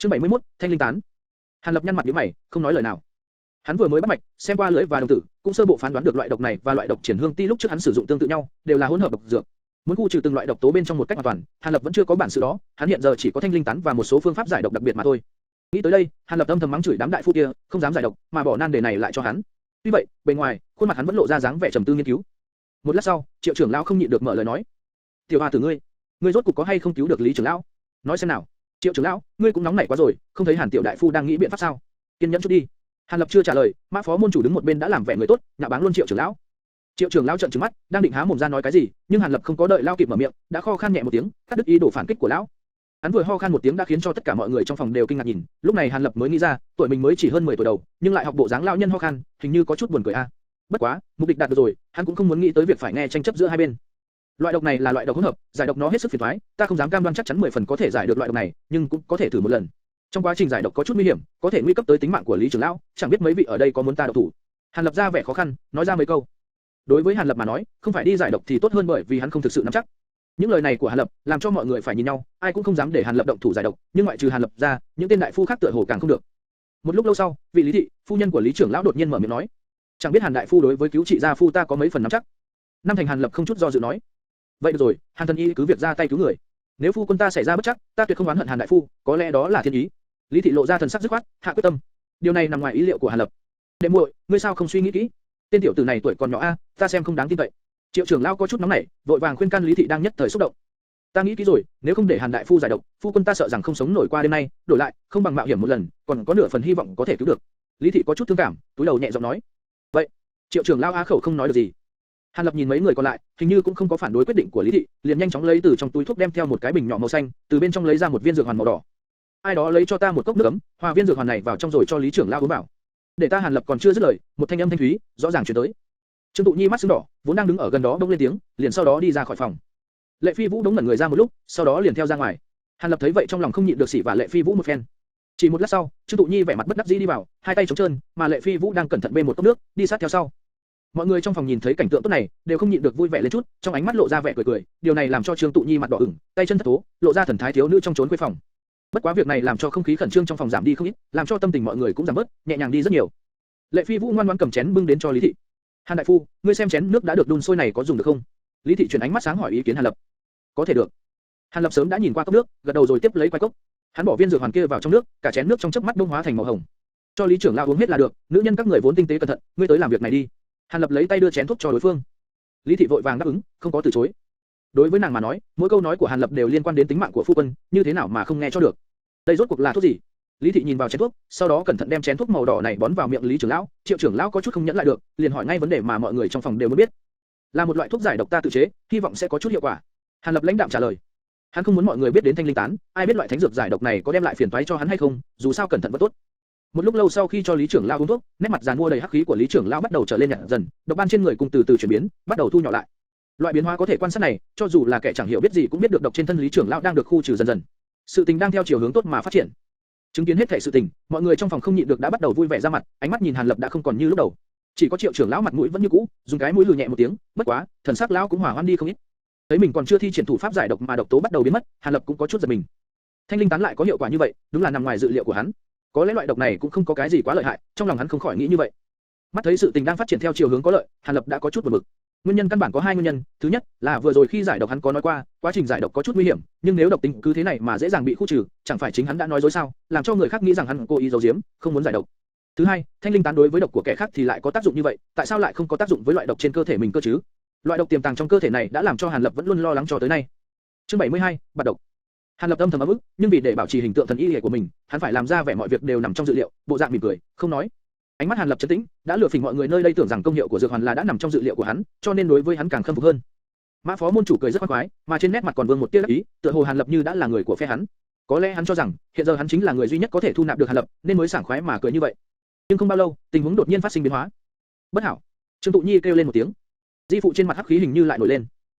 Chương 71, Thanh linh tán. Hàn Lập nhăn mặt nhíu mày, không nói lời nào. Hắn vừa mới bắt mạch, xem qua lưỡi và đồng tử, cũng sơ bộ phán đoán được loại độc này và loại độc triển hương ti lúc trước hắn sử dụng tương tự nhau, đều là hỗn hợp độc dược. Muốn khu trừ từng loại độc tố bên trong một cách hoàn toàn, Hàn Lập vẫn chưa có bản sự đó, hắn hiện giờ chỉ có thanh linh tán và một số phương pháp giải độc đặc biệt mà thôi. Nghĩ tới đây, Hàn Lập âm thầm mắng chửi đám đại phu kia, không dám giải độc, mà bỏ nan đề này lại cho hắn. Tuy vậy, bên ngoài, khuôn mặt hắn vẫn lộ ra dáng vẻ trầm tư nghiên cứu. Một lát sau, Triệu trưởng lão không nhịn được mở lời nói: "Tiểu Hoa tử ngươi rốt cuộc có hay không cứu được Lý trưởng lão? Nói xem nào." "Triệu trưởng lão, ngươi cũng nóng nảy quá rồi, không thấy Hàn tiểu đại phu đang nghĩ biện pháp sao? Kiên nhẫn chút đi." Hàn Lập chưa trả lời, Mã phó môn chủ đứng một bên đã làm vẻ người tốt, nhạ báng luôn Triệu trưởng lão. Triệu trưởng lão trợn trừng mắt, đang định há mồm ra nói cái gì, nhưng Hàn Lập không có đợi lão kịp mở miệng, đã kho khan nhẹ một tiếng, cắt đứt ý đồ phản kích của lão. Hắn vừa ho khan một tiếng đã khiến cho tất cả mọi người trong phòng đều kinh ngạc nhìn, lúc này Hàn Lập mới nghĩ ra, tuổi mình mới chỉ hơn 10 tuổi đầu, nhưng lại học bộ dáng lão nhân ho khan, hình như có chút buồn cười a. Bất quá, mục đích đạt được rồi, hắn cũng không muốn nghĩ tới việc phải nghe tranh chấp giữa hai bên. Loại độc này là loại độc hỗn hợp, giải độc nó hết sức phiền toái, ta không dám cam đoan chắc chắn 10 phần có thể giải được loại độc này, nhưng cũng có thể thử một lần. Trong quá trình giải độc có chút nguy hiểm, có thể nguy cấp tới tính mạng của Lý trưởng lão, chẳng biết mấy vị ở đây có muốn ta độc thủ. Hàn Lập ra vẻ khó khăn, nói ra mấy câu. Đối với Hàn Lập mà nói, không phải đi giải độc thì tốt hơn bởi vì hắn không thực sự nắm chắc. Những lời này của Hàn Lập làm cho mọi người phải nhìn nhau, ai cũng không dám để Hàn Lập động thủ giải độc, nhưng ngoại trừ Hàn Lập ra, những tên đại phu khác tựa hồ càng không được. Một lúc lâu sau, vị Lý thị, phu nhân của Lý trưởng lão đột nhiên mở miệng nói: "Chẳng biết Hàn đại phu đối với cứu trị gia phu ta có mấy phần nắm chắc?" Năm Thành Hàn Lập không chút do dự nói: "Vậy được rồi, Hàn thần y cứ việc ra tay cứu người. Nếu phu quân ta xảy ra bất trắc, ta tuyệt không oán hận Hàn đại phu, có lẽ đó là thiên ý." Lý thị lộ ra thần sắc dứt khoát, hạ quyết tâm. Điều này nằm ngoài ý liệu của Hàn Lập. "Đệ muội, ngươi sao không suy nghĩ kỹ? Tên tiểu tử này tuổi còn nhỏ a, ta xem không đáng tin cậy." Triệu trưởng lão có chút nóng nảy, vội vàng khuyên can Lý thị đang nhất thời xúc động. "Ta nghĩ kỹ rồi, nếu không để Hàn đại phu giải độc, phu quân ta sợ rằng không sống nổi qua đêm nay, đổi lại, không bằng mạo hiểm một lần, còn có nửa phần hy vọng có thể cứu được." Lý thị có chút thương cảm, túi đầu nhẹ giọng nói. "Vậy." Triệu trưởng lão á khẩu không nói được gì. Hàn Lập nhìn mấy người còn lại, hình như cũng không có phản đối quyết định của Lý thị, liền nhanh chóng lấy từ trong túi thuốc đem theo một cái bình nhỏ màu xanh, từ bên trong lấy ra một viên dược hoàn màu đỏ. "Ai đó lấy cho ta một cốc nước ấm, hòa viên dược hoàn này vào trong rồi cho Lý trưởng lão uống vào." Để ta Hàn Lập còn chưa dứt lời, một thanh âm thanh thúy, rõ ràng truyền tới. Trương Tụ Nhi mắt sưng đỏ, vốn đang đứng ở gần đó bỗng lên tiếng, liền sau đó đi ra khỏi phòng. Lệ Phi Vũ đống ngẩn người ra một lúc, sau đó liền theo ra ngoài. Hàn Lập thấy vậy trong lòng không nhịn được xỉ vả Lệ Phi Vũ một phen. Chỉ một lát sau, Trương Tụ Nhi vẻ mặt bất đắc dĩ đi vào, hai tay trống trơn, mà Lệ Phi Vũ đang cẩn thận bê một cốc nước, đi sát theo sau. Mọi người trong phòng nhìn thấy cảnh tượng tốt này, đều không nhịn được vui vẻ lên chút, trong ánh mắt lộ ra vẻ cười cười. Điều này làm cho Trương Tụ Nhi mặt đỏ ửng, tay chân thất thố, lộ ra thần thái thiếu nữ trong trốn quê phòng. Bất quá việc này làm cho không khí khẩn trương trong phòng giảm đi không ít, làm cho tâm tình mọi người cũng giảm bớt, nhẹ nhàng đi rất nhiều. Lệ Phi Vũ ngoan ngoãn cầm chén bưng đến cho Lý thị. "Hàn đại phu, ngươi xem chén nước đã được đun sôi này có dùng được không?" Lý thị chuyển ánh mắt sáng hỏi ý kiến Hàn Lập. "Có thể được." Hàn Lập sớm đã nhìn qua cốc nước, gật đầu rồi tiếp lấy quay cốc. Hắn bỏ viên dược hoàn kia vào trong nước, cả chén nước trong chớp mắt đông hóa thành màu hồng. "Cho Lý trưởng lão uống hết là được, nữ nhân các người vốn tinh tế cẩn thận, ngươi tới làm việc này đi." Hàn Lập lấy tay đưa chén thuốc cho đối phương. Lý thị vội vàng đáp ứng, không có từ chối. Đối với nàng mà nói, mỗi câu nói của Hàn Lập đều liên quan đến tính mạng của phu quân, như thế nào mà không nghe cho được. Đây rốt cuộc là thuốc gì? Lý thị nhìn vào chén thuốc, sau đó cẩn thận đem chén thuốc màu đỏ này bón vào miệng Lý trưởng lão. Triệu trưởng lão có chút không nhẫn lại được, liền hỏi ngay vấn đề mà mọi người trong phòng đều muốn biết. "Là một loại thuốc giải độc ta tự chế, hy vọng sẽ có chút hiệu quả." Hàn Lập lãnh đạm trả lời. Hắn không muốn mọi người biết đến thanh linh tán, ai biết loại thánh dược giải độc này có đem lại phiền toái cho hắn hay không, dù sao cẩn thận vẫn tốt. Một lúc lâu sau khi cho Lý trưởng lão uống thuốc, nét mặt giàn mua đầy hắc khí của Lý trưởng lão bắt đầu trở lên nhạt dần, độc ban trên người cùng từ từ chuyển biến, bắt đầu thu nhỏ lại. Loại biến hóa có thể quan sát này, cho dù là kẻ chẳng hiểu biết gì cũng biết được độc trên thân Lý trưởng lão đang được khu trừ dần dần. Sự tình đang theo chiều hướng tốt mà phát triển. Chứng kiến hết thảy sự tình, mọi người trong phòng không nhịn được đã bắt đầu vui vẻ ra mặt, ánh mắt nhìn Hàn Lập đã không còn như lúc đầu. Chỉ có Triệu trưởng lão mặt mũi vẫn như cũ, dùng cái mũi lừ nhẹ một tiếng, bất quá, thần sắc lão cũng hòa hoãn đi không ít. Thấy mình còn chưa thi triển thủ pháp giải độc mà độc tố bắt đầu biến mất, Hàn Lập cũng có chút giật mình. Thanh linh tán lại có hiệu quả như vậy, đúng là nằm ngoài dự liệu của hắn. Có lẽ loại độc này cũng không có cái gì quá lợi hại, trong lòng hắn không khỏi nghĩ như vậy. Mắt thấy sự tình đang phát triển theo chiều hướng có lợi, Hàn Lập đã có chút buồn bực. Nguyên nhân căn bản có hai nguyên nhân, thứ nhất là vừa rồi khi giải độc hắn có nói qua, quá trình giải độc có chút nguy hiểm, nhưng nếu độc tính cứ thế này mà dễ dàng bị khu trừ, chẳng phải chính hắn đã nói dối sao, làm cho người khác nghĩ rằng hắn cố ý giấu giếm, không muốn giải độc. Thứ hai, thanh linh tán đối với độc của kẻ khác thì lại có tác dụng như vậy, tại sao lại không có tác dụng với loại độc trên cơ thể mình cơ chứ? Loại độc tiềm tàng trong cơ thể này đã làm cho Hàn Lập vẫn luôn lo lắng cho tới nay. Chương 72, bạt độc. Hàn Lập âm thầm ấm ức, nhưng vì để bảo trì hình tượng thần y liệt của mình, hắn phải làm ra vẻ mọi việc đều nằm trong dự liệu, bộ dạng mỉm cười, không nói. Ánh mắt Hàn Lập trấn tĩnh, đã lừa phỉnh mọi người nơi đây tưởng rằng công hiệu của dược hoàn là đã nằm trong dự liệu của hắn, cho nên đối với hắn càng khâm phục hơn. Mã phó môn chủ cười rất khoái khoái, mà trên nét mặt còn vương một tia đắc ý, tựa hồ Hàn Lập như đã là người của phe hắn. Có lẽ hắn cho rằng hiện giờ hắn chính là người duy nhất có thể thu nạp được Hàn Lập, nên mới sảng khoái mà cười như vậy. Nhưng không bao lâu, tình huống đột nhiên phát sinh biến hóa. Bất hảo! Trương Tụ Nhi kêu lên một tiếng. Di phụ trên mặt hắc khí hình như lại nổi lên.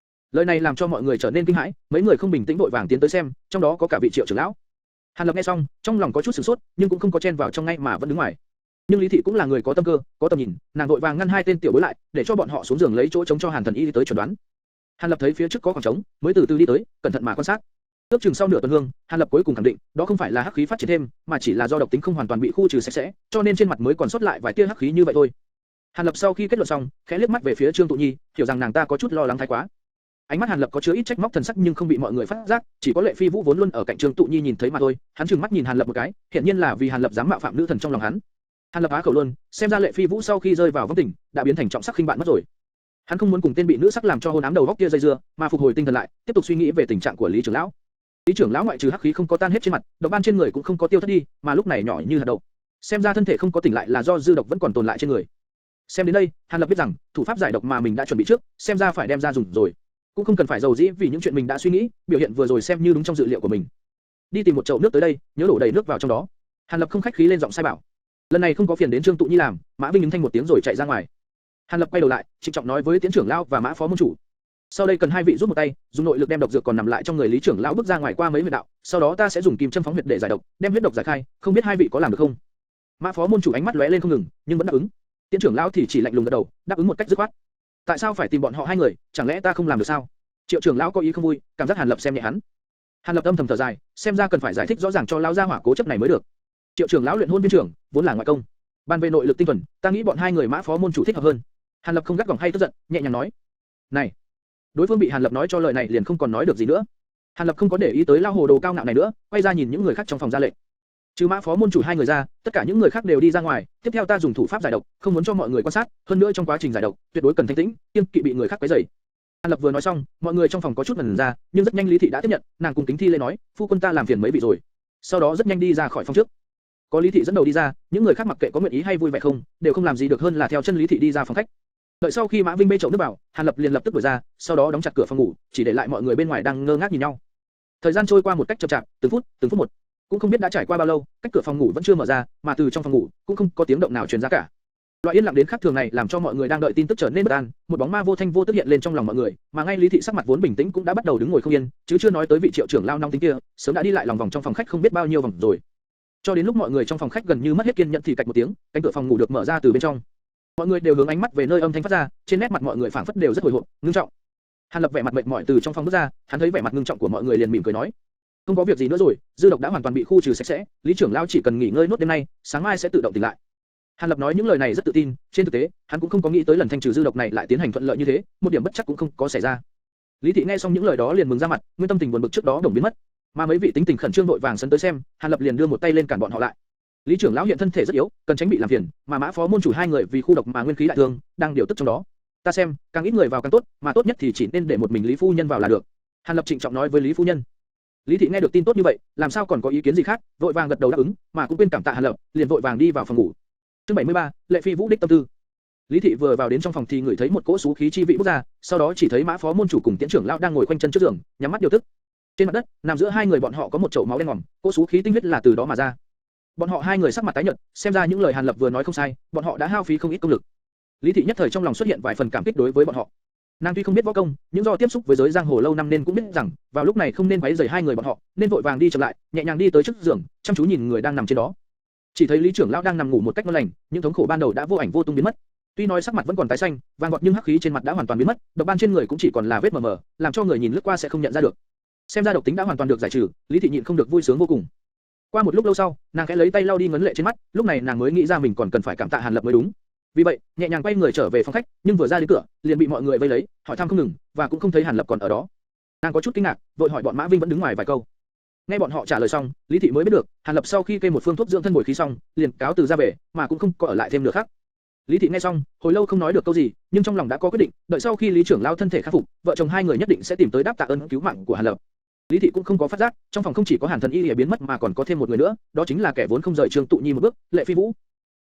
Lời này làm cho mọi người trở nên kinh hãi, mấy người không bình tĩnh vội vàng tiến tới xem, trong đó có cả vị Triệu trưởng lão. Hàn Lập nghe xong, trong lòng có chút sửng sốt, nhưng cũng không có chen vào trong ngay mà vẫn đứng ngoài. Nhưng Lý thị cũng là người có tâm cơ, có tầm nhìn, nàng vội vàng ngăn hai tên tiểu bối lại, để cho bọn họ xuống giường lấy chỗ trống cho Hàn thần y đi tới chuẩn đoán. Hàn Lập thấy phía trước có khoảng trống, mới từ từ đi tới, cẩn thận mà quan sát. Ước chừng sau nửa tuần hương, Hàn Lập cuối cùng khẳng định, đó không phải là hắc khí phát triển thêm, mà chỉ là do độc tính không hoàn toàn bị khu trừ sạch sẽ, cho nên trên mặt mới còn sót lại vài tia hắc khí như vậy thôi. Hàn Lập sau khi kết luận xong, khẽ liếc mắt về phía Trương Tụ Nhi, hiểu rằng nàng ta có chút lo lắng thái quá. Ánh mắt Hàn Lập có chứa ít trách móc thần sắc nhưng không bị mọi người phát giác, chỉ có Lệ Phi Vũ vốn luôn ở cạnh Trương Tụ Nhi nhìn thấy mà thôi. Hắn trừng mắt nhìn Hàn Lập một cái, hiện nhiên là vì Hàn Lập dám mạo phạm nữ thần trong lòng hắn. Hàn Lập á khẩu luôn, xem ra Lệ Phi Vũ sau khi rơi vào vong tình, đã biến thành trọng sắc khinh bạn mất rồi. Hắn không muốn cùng tên bị nữ sắc làm cho hôn ám đầu góc kia dây dưa, mà phục hồi tinh thần lại, tiếp tục suy nghĩ về tình trạng của Lý trưởng lão. Lý trưởng lão ngoại trừ hắc khí không có tan hết trên mặt, độc ban trên người cũng không có tiêu thất đi, mà lúc này nhỏ như hạt đậu. Xem ra thân thể không có tỉnh lại là do dư độc vẫn còn tồn lại trên người. Xem đến đây, Hàn Lập biết rằng thủ pháp giải độc mà mình đã chuẩn bị trước, xem ra phải đem ra dùng rồi. Cũng không cần phải giàu dĩ vì những chuyện mình đã suy nghĩ, biểu hiện vừa rồi xem như đúng trong dự liệu của mình. Đi tìm một chậu nước tới đây, nhớ đổ đầy nước vào trong đó. Hàn Lập không khách khí lên giọng sai bảo. Lần này không có phiền đến Trương Tụ Nhi làm, Mã Vinh ứng thanh một tiếng rồi chạy ra ngoài. Hàn Lập quay đầu lại, trịnh trọng nói với Tiễn trưởng lão và Mã phó môn chủ. Sau đây cần hai vị giúp một tay, dùng nội lực đem độc dược còn nằm lại trong người Lý trưởng lão bước ra ngoài qua mấy huyệt đạo, sau đó ta sẽ dùng kim châm phóng huyệt để giải độc, đem huyết độc giải khai, không biết hai vị có làm được không? Mã phó môn chủ ánh mắt lóe lên không ngừng, nhưng vẫn đáp ứng. Tiễn trưởng lão thì chỉ lạnh lùng gật đầu, đáp ứng một cách dứt khoát. Tại sao phải tìm bọn họ hai người, chẳng lẽ ta không làm được sao? Triệu trưởng lão có ý không vui, cảm giác Hàn Lập xem nhẹ hắn. Hàn Lập âm thầm thở dài, xem ra cần phải giải thích rõ ràng cho lão gia hỏa cố chấp này mới được. Triệu trưởng lão luyện hôn viên trưởng, vốn là ngoại công. Ban về nội lực tinh thuần, ta nghĩ bọn hai người Mã phó môn chủ thích hợp hơn. Hàn Lập không gắt gỏng hay tức giận, nhẹ nhàng nói. Này, đối phương bị Hàn Lập nói cho lời này liền không còn nói được gì nữa. Hàn Lập không có để ý tới lao hồ đồ cao ngạo này nữa, quay ra nhìn những người khác trong phòng ra lệnh. Trừ Mã phó môn chủ hai người ra, tất cả những người khác đều đi ra ngoài. Tiếp theo ta dùng thủ pháp giải độc, không muốn cho mọi người quan sát, hơn nữa trong quá trình giải độc, tuyệt đối cần thanh tĩnh, kiêng kỵ bị người khác quấy rầy. Hàn Lập vừa nói xong, mọi người trong phòng có chút ngẩn ra, nhưng rất nhanh Lý Thị đã tiếp nhận, nàng cùng kính thi lễ nói, phu quân ta làm phiền mấy vị rồi. Sau đó rất nhanh đi ra khỏi phòng trước. Có Lý Thị dẫn đầu đi ra, những người khác mặc kệ có nguyện ý hay vui vẻ không, đều không làm gì được hơn là theo chân Lý Thị đi ra phòng khách. Đợi sau khi Mã Vinh bê chậu nước vào, Hàn Lập liền lập tức đuổi ra, sau đó đóng chặt cửa phòng ngủ, chỉ để lại mọi người bên ngoài đang ngơ ngác nhìn nhau. Thời gian trôi qua một cách chậm chạp, từng phút một, cũng không biết đã trải qua bao lâu, cách cửa phòng ngủ vẫn chưa mở ra, mà từ trong phòng ngủ cũng không có tiếng động nào truyền ra cả. Loại yên lặng đến khác thường này làm cho mọi người đang đợi tin tức trở nên bất an, một bóng ma vô thanh vô tức hiện lên trong lòng mọi người, mà ngay Lý Thị sắc mặt vốn bình tĩnh cũng đã bắt đầu đứng ngồi không yên, chứ chưa nói tới vị Triệu trưởng lao nóng tính kia, sớm đã đi lại lòng vòng trong phòng khách không biết bao nhiêu vòng rồi. Cho đến lúc mọi người trong phòng khách gần như mất hết kiên nhẫn thì cạch một tiếng, cánh cửa phòng ngủ được mở ra từ bên trong. Mọi người đều hướng ánh mắt về nơi âm thanh phát ra, trên nét mặt mọi người phảng phất đều rất hồi hộp, ngưng trọng. Hàn Lập vẻ mặt mệt mỏi từ trong phòng bước ra, hắn thấy vẻ mặt ngưng trọng của mọi người liền mỉm cười nói: "Không có việc gì nữa rồi, dư độc đã hoàn toàn bị khu trừ sạch sẽ, Lý trưởng lão chỉ cần nghỉ ngơi nốt đêm nay, sáng mai sẽ tự động tỉnh lại." Hàn Lập nói những lời này rất tự tin, trên thực tế, hắn cũng không có nghĩ tới lần thanh trừ dư độc này lại tiến hành thuận lợi như thế, một điểm bất chắc cũng không có xảy ra. Lý Thị nghe xong những lời đó liền mừng ra mặt, nguyên tâm tình buồn bực trước đó đồng biến mất, mà mấy vị tính tình khẩn trương vội vàng sấn tới xem, Hàn Lập liền đưa một tay lên cản bọn họ lại. Lý trưởng lão hiện thân thể rất yếu, cần tránh bị làm phiền, mà Mã phó môn chủ hai người vì khu độc mà nguyên khí đại thương, đang điều tức trong đó. Ta xem, càng ít người vào càng tốt, mà tốt nhất thì chỉ nên để một mình Lý phu nhân vào là được. Hàn Lập trịnh trọng nói với Lý phu nhân. Lý Thị nghe được tin tốt như vậy, làm sao còn có ý kiến gì khác, vội vàng gật đầu đáp ứng, mà cũng quên cảm tạ Hàn Lập, liền vội vàng đi vào phòng ngủ. Chương 73, Lệ Phi Vũ đích tâm tư. Lý Thị vừa vào đến trong phòng thì ngửi thấy một cỗ xú khí chi vị bốc ra, sau đó chỉ thấy Mã phó môn chủ cùng Tiễn trưởng lão đang ngồi quanh chân trước giường, nhắm mắt điều tức. Trên mặt đất, nằm giữa hai người bọn họ có một chậu máu đen ngòm, cỗ xú khí tinh huyết là từ đó mà ra. Bọn họ hai người sắc mặt tái nhợt, xem ra những lời Hàn Lập vừa nói không sai, bọn họ đã hao phí không ít công lực. Lý Thị nhất thời trong lòng xuất hiện vài phần cảm kích đối với bọn họ. Nàng tuy không biết võ công, nhưng do tiếp xúc với giới giang hồ lâu năm nên cũng biết rằng vào lúc này không nên quấy rầy hai người bọn họ, nên vội vàng đi chậm lại, nhẹ nhàng đi tới trước giường, chăm chú nhìn người đang nằm trên đó. Chỉ thấy Lý trưởng lão đang nằm ngủ một cách ngon lành, những thống khổ ban đầu đã vô ảnh vô tung biến mất. Tuy nói sắc mặt vẫn còn tái xanh, vàng vọt nhưng hắc khí trên mặt đã hoàn toàn biến mất, độc ban trên người cũng chỉ còn là vết mờ mờ, làm cho người nhìn lướt qua sẽ không nhận ra được. Xem ra độc tính đã hoàn toàn được giải trừ, Lý Thị nhịn không được vui sướng vô cùng. Qua một lúc lâu sau, nàng khẽ lấy tay lau đi ngấn lệ trên mắt, lúc này nàng mới nghĩ ra mình còn cần phải cảm tạ Hàn Lập mới đúng. Vì vậy, nhẹ nhàng quay người trở về phòng khách, nhưng vừa ra đến cửa, liền bị mọi người vây lấy, hỏi thăm không ngừng, và cũng không thấy Hàn Lập còn ở đó. Nàng có chút kinh ngạc, vội hỏi bọn Mã Vinh vẫn đứng ngoài vài câu. Nghe bọn họ trả lời xong, Lý Thị mới biết được, Hàn Lập sau khi kê một phương thuốc dưỡng thân bồi khí xong, liền cáo từ ra về, mà cũng không có ở lại thêm nữa khác. Lý Thị nghe xong, hồi lâu không nói được câu gì, nhưng trong lòng đã có quyết định, đợi sau khi Lý trưởng lão thân thể khắc phục, vợ chồng hai người nhất định sẽ tìm tới đáp tạ ơn cứu mạng của Hàn Lập. Lý Thị cũng không có phát giác, trong phòng không chỉ có Hàn Thần Y lìa biến mất mà còn có thêm một người nữa, đó chính là kẻ vốn không rời Trương Tụ Nhi một bước, Lệ Phi Vũ.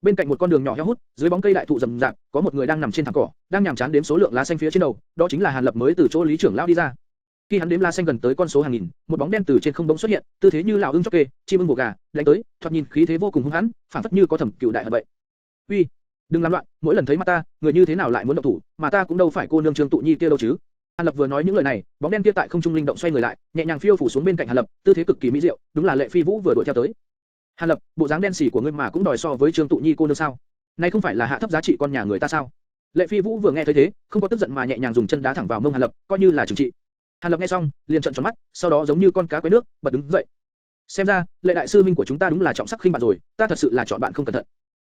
Bên cạnh một con đường nhỏ heo hút, dưới bóng cây đại thụ rậm rạp, có một người đang nằm trên thảm cỏ, đang nhàm chán đếm số lượng lá xanh phía trên đầu, đó chính là Hàn Lập mới từ chỗ Lý trưởng lão đi ra. Khi hắn đếm lá xanh gần tới con số hàng nghìn, một bóng đen từ trên không bỗng xuất hiện, tư thế như lão ưng chó kê, chim ưng bồ gà, đánh tới, thoạt nhìn khí thế vô cùng hung hãn, phảng phất như có thẩm cửu đại hận vậy. Uy, đừng làm loạn, mỗi lần thấy mặt ta, người như thế nào lại muốn động thủ, mà ta cũng đâu phải cô nương Trương Tụ Nhi kia đâu chứ. Hàn Lập vừa nói những lời này, bóng đen kia tại không trung linh động xoay người lại, nhẹ nhàng phiêu phủ xuống bên cạnh Hàn Lập, tư thế cực kỳ mỹ diệu, đúng là Lệ Phi Vũ vừa đuổi theo tới. Hàn Lập, bộ dáng đen xỉ của ngươi mà cũng đòi so với Trương Tụ Nhi cô nương sao? Này không phải là hạ thấp giá trị con nhà người ta sao? Lệ Phi Vũ vừa nghe thấy thế, không có tức giận mà nhẹ nhàng dùng chân đá thẳng vào mông Hàn Lập, coi như là trừng trị. Hàn Lập nghe xong, liền trợn tròn mắt, sau đó giống như con cá quay nước, bật đứng dậy. Xem ra, Lệ đại sư huynh của chúng ta đúng là trọng sắc khinh bạn rồi, ta thật sự là chọn bạn không cẩn thận.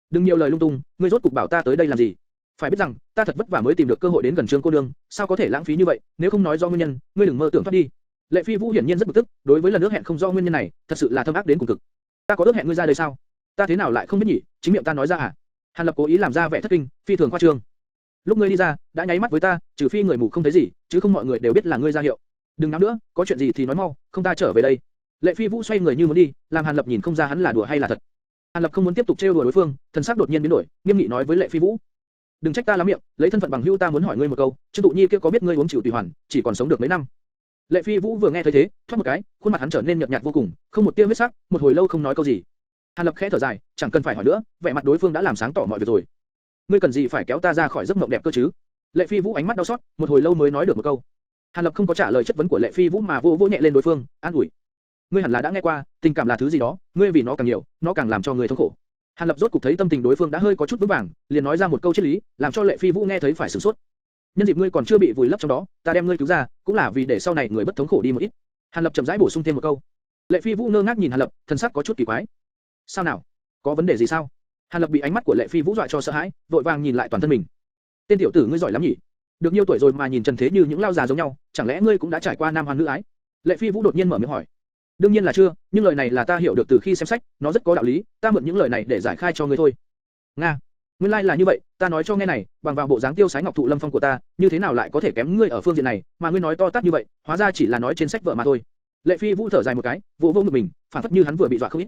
Đừng nhiều lời lung tung, ngươi rốt cục bảo ta tới đây làm gì? Phải biết rằng, ta thật vất vả mới tìm được cơ hội đến gần Trương cô nương, sao có thể lãng phí như vậy? Nếu không nói do nguyên nhân, ngươi đừng mơ tưởng thoát đi. Lệ Phi Vũ hiển nhiên rất bực tức, đối với lần ước hẹn không do nguyên nhân này, thật sự là thâm ác đến cùng cực. Ta có ước hẹn ngươi ra đây sao? Ta thế nào lại không biết nhỉ? Chính miệng ta nói ra à? Hàn Lập cố ý làm ra vẻ thất kinh, phi thường khoa trương. Lúc ngươi đi ra, đã nháy mắt với ta, trừ phi người mù không thấy gì, chứ không mọi người đều biết là ngươi ra hiệu. Đừng náo nữa, có chuyện gì thì nói mau, không ta trở về đây. Lệ Phi Vũ xoay người như muốn đi, làm Hàn Lập nhìn không ra hắn là đùa hay là thật. Hàn Lập không muốn tiếp tục trêu đùa đối phương, thần sắc đột nhiên biến đổi, nghiêm nghị nói với Lệ Phi Vũ: đừng trách ta lắm miệng, lấy thân phận bằng hữu ta muốn hỏi ngươi một câu, Trương Tụ Nhi kia có biết ngươi uống chịu tùy hoàn, chỉ còn sống được mấy năm? Lệ Phi Vũ vừa nghe thấy thế, thoát một cái, khuôn mặt hắn trở nên nhợt nhạt vô cùng, không một tia huyết sắc, một hồi lâu không nói câu gì. Hàn Lập khẽ thở dài, chẳng cần phải hỏi nữa, vẻ mặt đối phương đã làm sáng tỏ mọi việc rồi. Ngươi cần gì phải kéo ta ra khỏi giấc mộng đẹp cơ chứ? Lệ Phi Vũ ánh mắt đau xót, một hồi lâu mới nói được một câu. Hàn Lập không có trả lời chất vấn của Lệ Phi Vũ mà vô nhẹ lên đối phương, an ủi: ngươi hẳn là đã nghe qua, tình cảm là thứ gì đó, ngươi vì nó càng nhiều, nó càng làm cho ngươi thống khổ. Hàn Lập rốt cục thấy tâm tình đối phương đã hơi có chút vững vàng, liền nói ra một câu triết lý, làm cho Lệ Phi Vũ nghe thấy phải sửng sốt. Nhân dịp ngươi còn chưa bị vùi lấp trong đó, ta đem ngươi cứu ra, cũng là vì để sau này người bất thống khổ đi một ít. Hàn Lập chậm rãi bổ sung thêm một câu. Lệ Phi Vũ ngơ ngác nhìn Hàn Lập, thần sắc có chút kỳ quái. Sao nào? Có vấn đề gì sao? Hàn Lập bị ánh mắt của Lệ Phi Vũ dọa cho sợ hãi, vội vàng nhìn lại toàn thân mình. Tên tiểu tử ngươi giỏi lắm nhỉ? Được nhiêu tuổi rồi mà nhìn trần thế như những lao già giống nhau, chẳng lẽ ngươi cũng đã trải qua nam hoan nữ ái? Lệ Phi Vũ đột nhiên mở miệng hỏi. Đương nhiên là chưa, nhưng lời này là ta hiểu được từ khi xem sách, nó rất có đạo lý, ta mượn những lời này để giải khai cho ngươi thôi. Nga, nguyên lai là như vậy, ta nói cho nghe này, bằng vào bộ dáng tiêu sái ngọc thụ lâm phong của ta, như thế nào lại có thể kém ngươi ở phương diện này, mà ngươi nói to tát như vậy, hóa ra chỉ là nói trên sách vợ mà thôi. Lệ Phi Vũ thở dài một cái, vỗ ngực mình, phản phất như hắn vừa bị dọa không ít.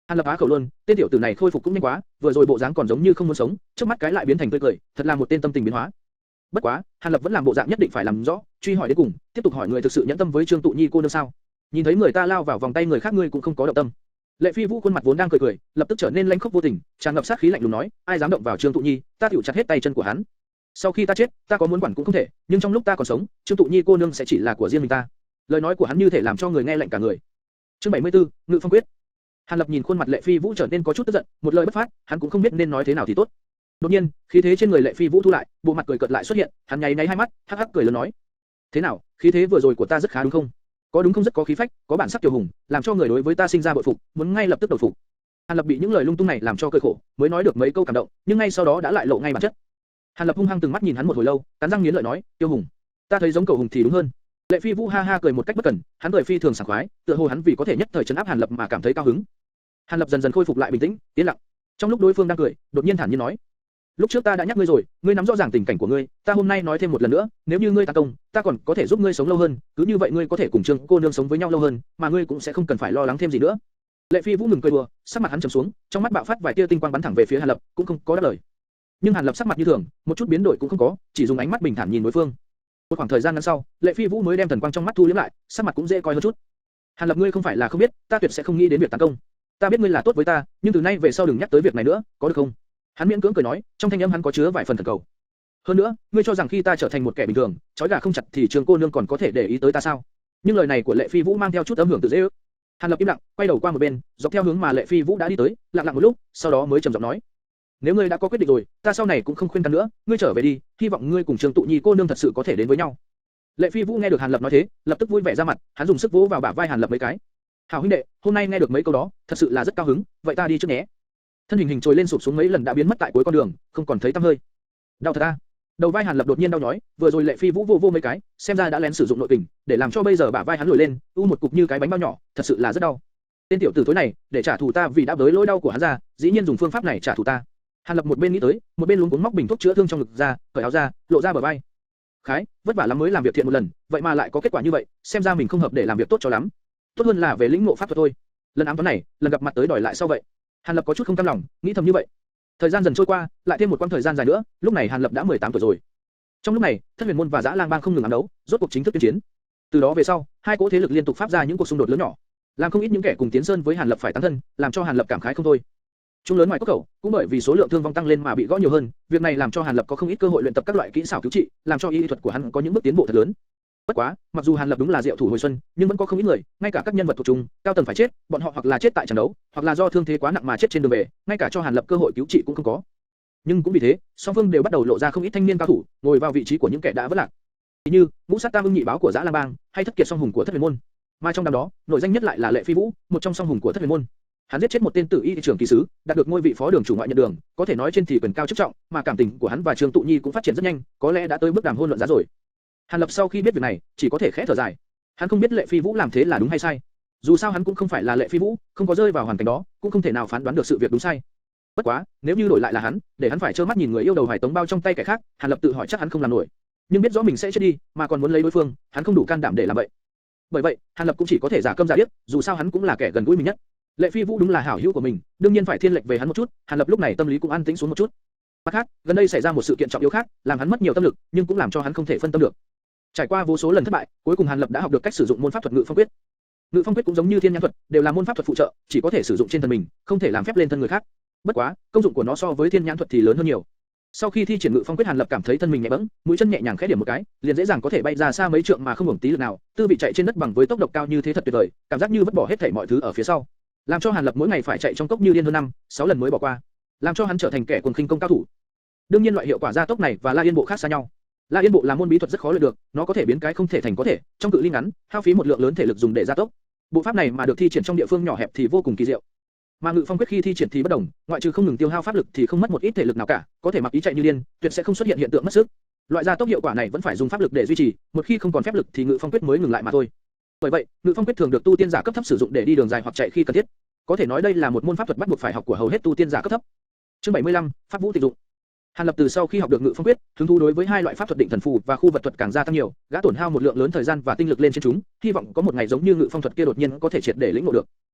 Hàn Lập á khẩu luôn, tên tiểu tử này khôi phục cũng nhanh quá, vừa rồi bộ dáng còn giống như không muốn sống, trước mắt cái lại biến thành tươi cười, thật là một tên tâm tình biến hóa. Bất quá, Hàn Lập vẫn làm bộ dạng nhất định phải làm rõ, truy hỏi đến cùng, tiếp tục hỏi người thực sự nhẫn tâm với Trương Tụ Nhi cô nương sao? Nhìn thấy người ta lao vào vòng tay người khác ngươi cũng không có động tâm. Lệ Phi Vũ khuôn mặt vốn đang cười, lập tức trở nên lanh khốc vô tình, tràn ngập sát khí lạnh lùng nói, ai dám động vào Trương Tụ Nhi, ta tiểu chặt hết tay chân của hắn. Sau khi ta chết, ta có muốn quản cũng không thể, nhưng trong lúc ta còn sống, Trương Tụ Nhi cô nương sẽ chỉ là của riêng mình ta. Lời nói của hắn như thể làm cho người nghe lạnh cả người. Chương 74, Ngự Phong Quyết. Hàn Lập nhìn khuôn mặt Lệ Phi Vũ trở nên có chút tức giận, một lời bất phát, hắn cũng không biết nên nói thế nào thì tốt. Đột nhiên, khí thế trên người Lệ Phi Vũ thu lại, bộ mặt cười cợt lại xuất hiện, hắn nháy hai mắt, hắc hắc cười lớn nói: thế nào, khí thế vừa rồi của ta rất khá đúng không? Có đúng không, rất có khí phách, có bản sắc kiêu hùng, làm cho người đối với ta sinh ra bội phục, muốn ngay lập tức đầu phục. Hàn Lập bị những lời lung tung này làm cho cười khổ, mới nói được mấy câu cảm động, nhưng ngay sau đó đã lại lộ ngay bản chất. Hàn Lập hung hăng từng mắt nhìn hắn một hồi lâu, cắn răng nghiến lợi nói: kiêu hùng, ta thấy giống cầu hùng thì đúng hơn. Lệ Phi Vũ ha ha cười một cách bất cẩn, hắn cười phi thường sảng khoái, tựa hồ hắn vì có thể nhất thời trấn áp Hàn Lập mà cảm thấy cao hứng. Hàn Lập dần dần khôi phục lại bình tĩnh, yên lặng. Trong lúc đối phương đang cười, đột nhiên thản nhiên nói: lúc trước ta đã nhắc ngươi rồi, ngươi nắm rõ ràng tình cảnh của ngươi, ta hôm nay nói thêm một lần nữa, nếu như ngươi thành công, ta còn có thể giúp ngươi sống lâu hơn, cứ như vậy ngươi có thể cùng Trương cô nương sống với nhau lâu hơn, mà ngươi cũng sẽ không cần phải lo lắng thêm gì nữa. Lệ Phi Vũ ngừng cười đùa, sắc mặt hắn trầm xuống, trong mắt bạo phát vài tia tinh quang bắn thẳng về phía Hàn Lập, cũng không có đáp lời. Nhưng Hàn Lập sắc mặt như thường, một chút biến đổi cũng không có, chỉ dùng ánh mắt bình thản nhìn đối phương. Một khoảng thời gian ngắn sau, Lệ Phi Vũ mới đem thần quang trong mắt thu liễm lại, sắc mặt cũng dễ coi hơn chút. Hàn Lập, ngươi không phải là không biết, ta tuyệt sẽ không nghĩ đến việc tấn công. Ta biết ngươi là tốt với ta, nhưng từ nay về sau đừng nhắc tới việc này nữa, có được không? Hắn miễn cưỡng cười nói, trong thanh âm hắn có chứa vài phần thần cầu. Hơn nữa, ngươi cho rằng khi ta trở thành một kẻ bình thường, trói gà không chặt thì Trương cô nương còn có thể để ý tới ta sao? Nhưng lời này của Lệ Phi Vũ mang theo chút âm hưởng tự dễ ước. Hàn Lập im lặng, quay đầu qua một bên, dọc theo hướng mà Lệ Phi Vũ đã đi tới, lặng lặng một lúc, sau đó mới trầm giọng nói: nếu ngươi đã có quyết định rồi, ta sau này cũng không khuyên can nữa, ngươi trở về đi, hy vọng ngươi cùng Trương Tụ Nhi cô nương thật sự có thể đến với nhau. Lệ Phi Vũ nghe được Hàn Lập nói thế, lập tức vui vẻ ra mặt, hắn dùng sức vỗ vào bả vai Hàn Lập mấy cái. Hảo huynh đệ, hôm nay nghe được mấy câu đó, thật sự là rất cao hứng, vậy ta đi trước nhé. Thân hình trồi lên sụp xuống mấy lần đã biến mất tại cuối con đường, không còn thấy tăm hơi. Đau thật a. Đầu vai Hàn Lập đột nhiên đau nhói, vừa rồi Lệ Phi Vũ vô mấy cái, xem ra đã lén sử dụng nội kình, để làm cho bây giờ bả vai hắn lồi lên, một cục như cái bánh bao nhỏ, thật sự là rất đau. Tên tiểu tử tối này, để trả thù ta vì đã bới lỗi đau của hắn ra, dĩ nhiên dùng phương pháp này trả thù ta. Hàn Lập một bên nghĩ tới, một bên luống cuống móc bình thuốc chữa thương trong ngực ra, cởi áo ra, lộ ra bờ vai. Khái, vất vả lắm mới làm việc thiện một lần, vậy mà lại có kết quả như vậy, xem ra mình không hợp để làm việc tốt cho lắm. Tốt hơn là về lĩnh ngộ pháp thuật thôi. Lần ám toán này, lần gặp mặt tới đòi lại sau vậy. Hàn Lập có chút không cam lòng, nghĩ thầm như vậy. Thời gian dần trôi qua, lại thêm một quãng thời gian dài nữa, lúc này Hàn Lập đã 18 tuổi rồi. Trong lúc này, Thất Huyền môn và Dã Lang bang không ngừng ám đấu, rốt cuộc chính thức tuyên chiến. Từ đó về sau, hai cỗ thế lực liên tục phát ra những cuộc xung đột lớn nhỏ, làm không ít những kẻ cùng tiến sơn với Hàn Lập phải tán thân, làm cho Hàn Lập cảm khái không thôi. Trung lớn ngoài cốc khẩu, cũng bởi vì số lượng thương vong tăng lên mà bị gõ nhiều hơn, việc này làm cho Hàn Lập có không ít cơ hội luyện tập các loại kỹ xảo cứu trị, làm cho y thuật của hắn có những bước tiến bộ thật lớn. Bất quá, mặc dù Hàn Lập đúng là diệu thủ hồi xuân, nhưng vẫn có không ít người, ngay cả các nhân vật thuộc chúng, cao tầng phải chết, bọn họ hoặc là chết tại trận đấu, hoặc là do thương thế quá nặng mà chết trên đường về, ngay cả cho Hàn Lập cơ hội cứu trị cũng không có. Nhưng cũng vì thế, song phương đều bắt đầu lộ ra không ít thanh niên cao thủ, ngồi vào vị trí của những kẻ đã vất lạc. Tỷ như ngũ sát tam ưng nhị báo của Dã Lang Bang, hay thất kiệt song hùng của Thất Huyền môn. Mà trong đám đó, nổi danh nhất lại là Lệ Phi Vũ, một trong song hùng của Thất Huyền môn. Hắn giết chết một tên tử y trưởng kỳ sứ, đạt được ngôi vị phó đường chủ ngoại nhận đường, có thể nói trên thì quyền cao chức trọng, mà cảm tình của hắn và Trương Tụ Nhi cũng phát triển rất nhanh, có lẽ đã tới bước đàm hôn luận giá rồi. Hàn Lập sau khi biết việc này, chỉ có thể khẽ thở dài. Hắn không biết Lệ Phi Vũ làm thế là đúng hay sai. Dù sao hắn cũng không phải là Lệ Phi Vũ, không có rơi vào hoàn cảnh đó, cũng không thể nào phán đoán được sự việc đúng sai. Bất quá, nếu như đổi lại là hắn, để hắn phải trơ mắt nhìn người yêu đầu Hoài Tống bao trong tay kẻ khác, Hàn Lập tự hỏi chắc hắn không làm nổi. Nhưng biết rõ mình sẽ chết đi, mà còn muốn lấy đối phương, hắn không đủ can đảm để làm vậy. Bởi vậy, Hàn Lập cũng chỉ có thể giả câm giả điếc, dù sao hắn cũng là kẻ gần gũi mình nhất. Lệ Phi Vũ đúng là hảo hữu của mình, đương nhiên phải thiên lệch về hắn một chút. Hàn Lập lúc này tâm lý cũng an tĩnh xuống một chút. Mặt khác, gần đây xảy ra một sự kiện trọng yếu khác, làm hắn mất nhiều tâm lực, nhưng cũng làm cho hắn không thể phân tâm được. Trải qua vô số lần thất bại, cuối cùng Hàn Lập đã học được cách sử dụng môn pháp thuật Ngự Phong Quyết. Ngự Phong Quyết cũng giống như Thiên Nhãn thuật, đều là môn pháp thuật phụ trợ, chỉ có thể sử dụng trên thân mình, không thể làm phép lên thân người khác. Bất quá, công dụng của nó so với Thiên Nhãn thuật thì lớn hơn nhiều. Sau khi thi triển Ngự Phong Quyết, Hàn Lập cảm thấy thân mình nhẹ bẫng, mũi chân nhẹ nhàng khẽ điểm một cái, liền dễ dàng có thể bay ra xa mấy trượng mà không hưởng tí lực nào. Tư vị chạy trên đất bằng với tốc độ cao như thế thật tuyệt vời, cảm giác như vứt bỏ hết thảy mọi thứ ở phía sau, làm cho Hàn Lập mỗi ngày phải chạy trong cốc như điên hơn 5-6 lần mới bỏ qua, làm cho hắn trở thành kẻ cuồng khinh công cao thủ. Đương nhiên loại hiệu quả gia tốc này và La Yên Bộ khác xa nhau. La Yên Bộ là môn bí thuật rất khó luyện được, nó có thể biến cái không thể thành có thể, trong cự ly ngắn, hao phí một lượng lớn thể lực dùng để gia tốc. Bộ pháp này mà được thi triển trong địa phương nhỏ hẹp thì vô cùng kỳ diệu. Mà Ngự Phong Quyết khi thi triển thì bất đồng, ngoại trừ không ngừng tiêu hao pháp lực thì không mất một ít thể lực nào cả, có thể mặc ý chạy như điên, tuyệt sẽ không xuất hiện hiện tượng mất sức. Loại gia tốc hiệu quả này vẫn phải dùng pháp lực để duy trì, một khi không còn phép lực thì Ngự Phong Quyết mới ngừng lại mà thôi. Bởi vậy, Ngự Phong Quyết thường được tu tiên giả cấp thấp sử dụng để đi đường dài hoặc chạy khi cần thiết. Có thể nói đây là một môn pháp thuật bắt buộc phải học của hầu hết tu tiên giả cấp thấp. Chương 75, Pháp Vũ Tịch Dụng. Hàn Lập từ sau khi học được Ngự Phong Quyết, hứng thú đối với hai loại pháp thuật Định Thần Phù và Khu Vật Thuật càng gia tăng nhiều, gã tổn hao một lượng lớn thời gian và tinh lực lên trên chúng, hy vọng có một ngày giống như Ngự Phong Thuật kia đột nhiên có thể triệt để lĩnh ngộ được.